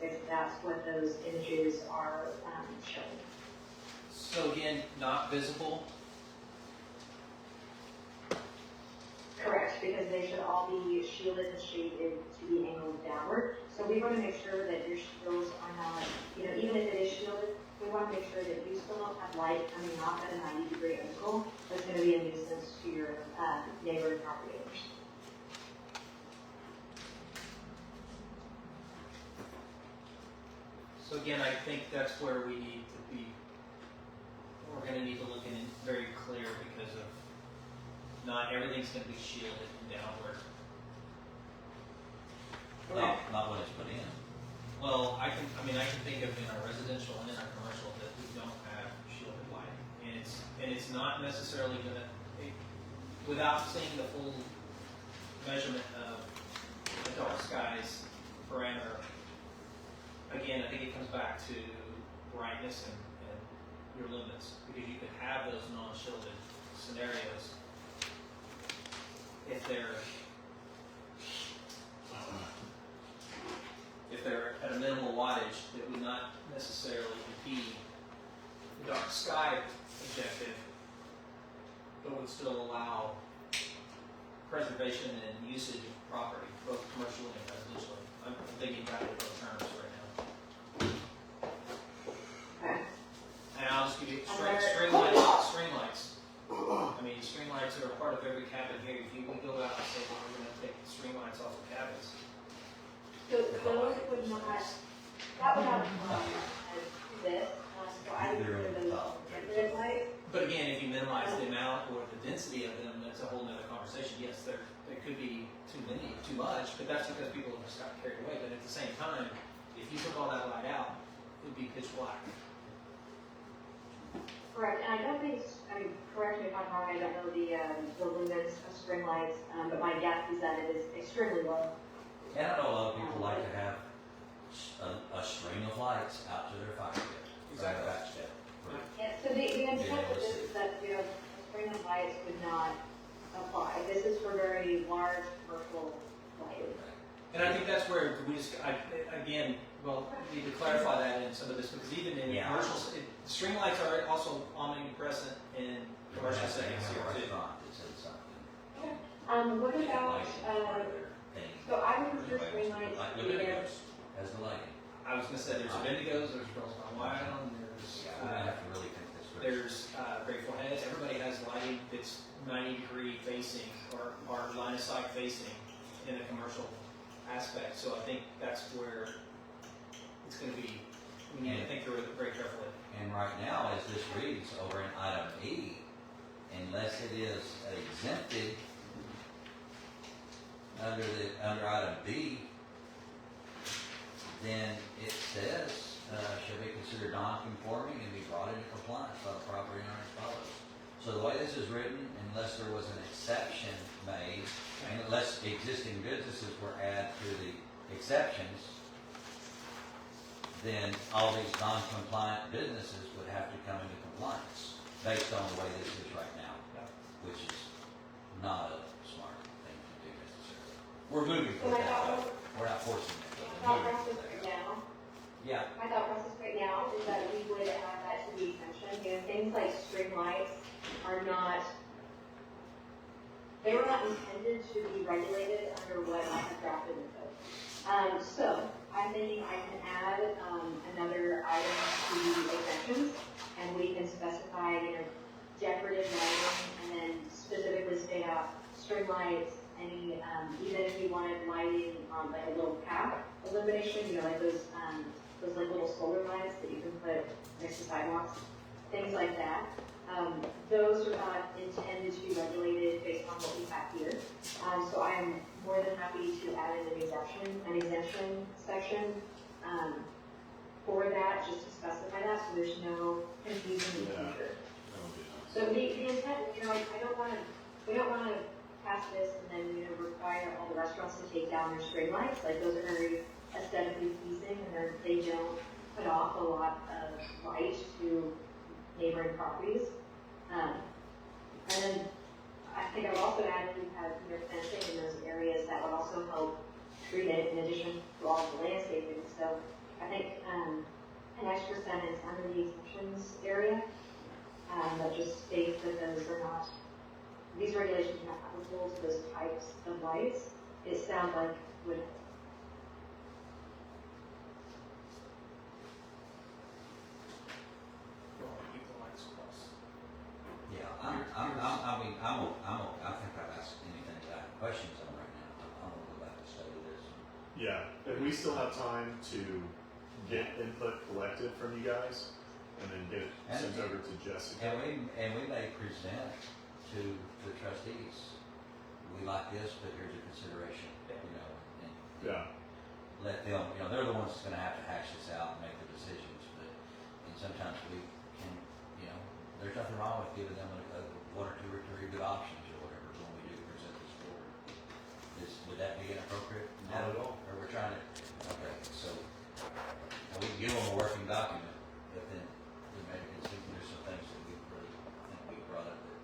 if that's what those images are, showing. So again, not visible. Correct, because they should all be shielded and shaded to be angled downward. So we want to make sure that your shields are not, even if it is shielded, we want to make sure that you still don't have light coming off at a 90-degree angle. That's going to be a nuisance to your neighboring property owners. So again, I think that's where we need to be, we're gonna need to look in it very clear because of not everything's gonna be shielded and downward. Not when it's put in. Well, I can think of in our residential and in our commercial that we don't have shielded lighting. And it's not necessarily gonna, without seeing the full measurement of the dark skies parameter, again, I think it comes back to brightness and your limits, because you could have those non-shielded scenarios if they're at a minimal wattage that would not necessarily impede the dark sky objective, but would still allow preservation and usage of property, both commercially and residentially. I'm thinking about it in those terms right now. Okay. And I'll just give you string lights. I mean, string lights are a part of every cabin here. If you can go out and say, well, we're going to take the string lights off the cabins. So those would not, that would not apply to this, so I would consider those decorative lights. But again, if you minimize the amount or the density of them, that's a whole nother conversation. Yes, there could be too much, but that's because people have just got carried away. But at the same time, if you took all that light out, it would be pitch black. Correct, and I don't think, correct me if I'm wrong, I don't know the lumens of string lights, but my guess is that it is extremely low. And I know a lot of people like to have a string of lights out to their fire pit. Exactly. Back step. Yeah, so the intent of this is that, a string of lights would not apply. This is for very large commercial lighting. And I think that's where we just, again, well, we need to clarify that in some of this, because even in Yeah. commercials, string lights are also omnipresent in commercial settings here too. It said something. What about, Lighting, part of their thing. so I would prefer string lights Like to be there. Windigos has the lighting. I was gonna say there's Bendigos, there's Girls Gone Wild, there's, Yeah, we're gonna have to really think this through. there's Grateful Heads. Everybody has lighting that's 90-degree facing or line of sight facing in a commercial aspect. So I think that's where it's gonna be, we need to think through it very carefully. And right now, as this reads over in item E, unless it is exempted under item B, then it says, shall be considered non-conforming and be brought into compliance by the property owner as follows. So the way this is written, unless there was an exception made, and unless existing businesses were added to the exceptions, then all these non-compliant businesses would have to come into compliance based on the way this is right now, which is not a smart thing to do necessarily. We're moving So toward my that, thought, though. We're not forcing it. but my we're thought moving process toward right that. now, Yeah, my thought process right now is that we would add that to the exemption. Things like string lights are not, they were not intended to be regulated under what I have drafted in code. So I'm thinking I can add another item to the exemptions, and we can specify, decorative lighting, and then specifically state out string lights, any, even if you wanted lighting on like a little cap illumination, like those like little solar lights that you can put next to sidewalks, things like that. Those are not intended to be regulated based on what we have here. So I am more than happy to add in an exemption section for that, just to specify that, so there's no confusion in the Yeah. future. That would be nice. So the intent, we don't wanna pass this and then, require all the restaurants to take down their string lights. Like, those are very aesthetically pleasing, and they don't put off a lot of light to neighboring properties. And then I think I've also added, we have, fencing in those areas that would also help treat it in addition to all the landscaping. So I think, an extra sentence under the exceptions area, that just states that those are not, these regulations are not applicable to those types of lights. It sounds like would Well, keep the lights close. Yeah, I think I've asked anything that I have questions on right now. I'm gonna go back and study this. Yeah, and we still have time to get input collected from you guys, and then get it sent over to Jessica. And we may present to the trustees, we like this, but here's a consideration, you know, and Yeah, let them, you know, they're the ones that's gonna have to hash this out and make the decisions, but, and sometimes we can, you know, there's nothing wrong with giving them one or two or three good options or whatever when we do present this forward. Would that be inappropriate? Not at all. Or we're trying to, okay, so, and we can give them a working document, but then we maybe can see there's some things that we really think we brought up that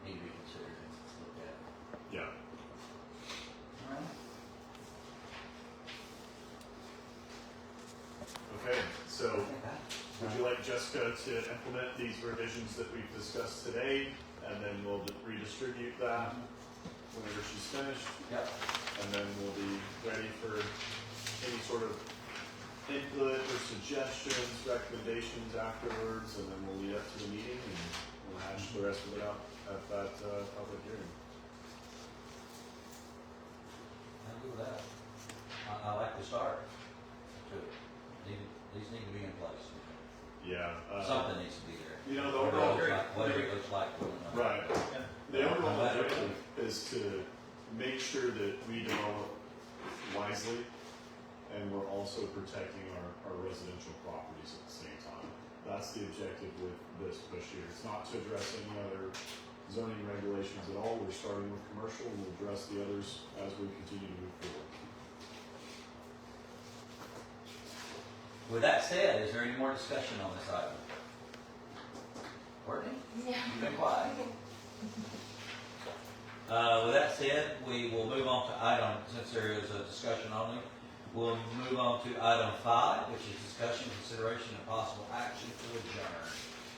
need to be considered and looked at. yeah. All right. Okay, so would you like Jessica to implement these revisions that we've discussed today? And then we'll redistribute that whenever she's finished. Yep. And then we'll be ready for any sort of input or suggestions, recommendations afterwards, and then we'll lead up to the meeting and we'll hash the rest of it out at that public hearing. I'll do that. I like the start to it. These need to be in place. Yeah. Something needs to be there. You know, the overall, Whatever it looks like. right. Yeah. The overall objective is to make sure that we develop wisely and we're also protecting our residential properties at the same time. That's the objective with this push here. It's not to address any other zoning regulations at all. We're starting with commercial and we'll address the others as we continue to move forward. With that said, is there any more discussion on this item? Courtney? Yeah. You've been quiet. With that said, we will move on to item, since there is a discussion only, we'll move on to item 5, which is discussion, consideration, and possible action to adjourn.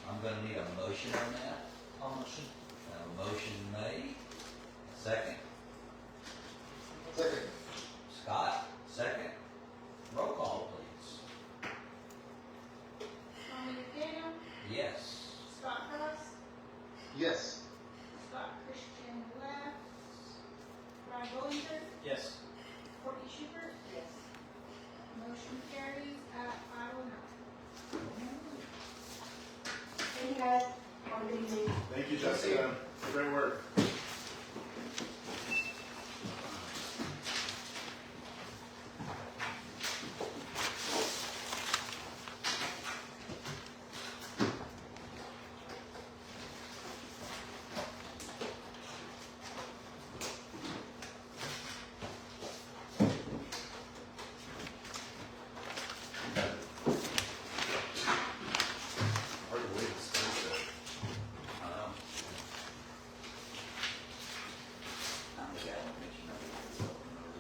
I'm gonna need a motion on that. I'll motion. A motion made. Second. Second. Scott, second. Roll call, please. Tommy McDaniel, Yes. Scott Phillips, Yes. Scott Christian left, Ryan Bollinger, Yes. Courtney Schubert, Yes. motion carries at 5:09. Thank you guys. Have a good evening. Thank you, Jessica. Great work. Hard to believe it's Thursday. I'm the guy that mentioned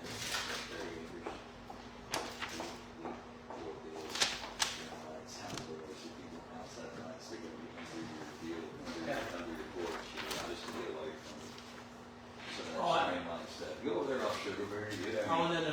Go over there off Sugarberry, get out. Oh, and then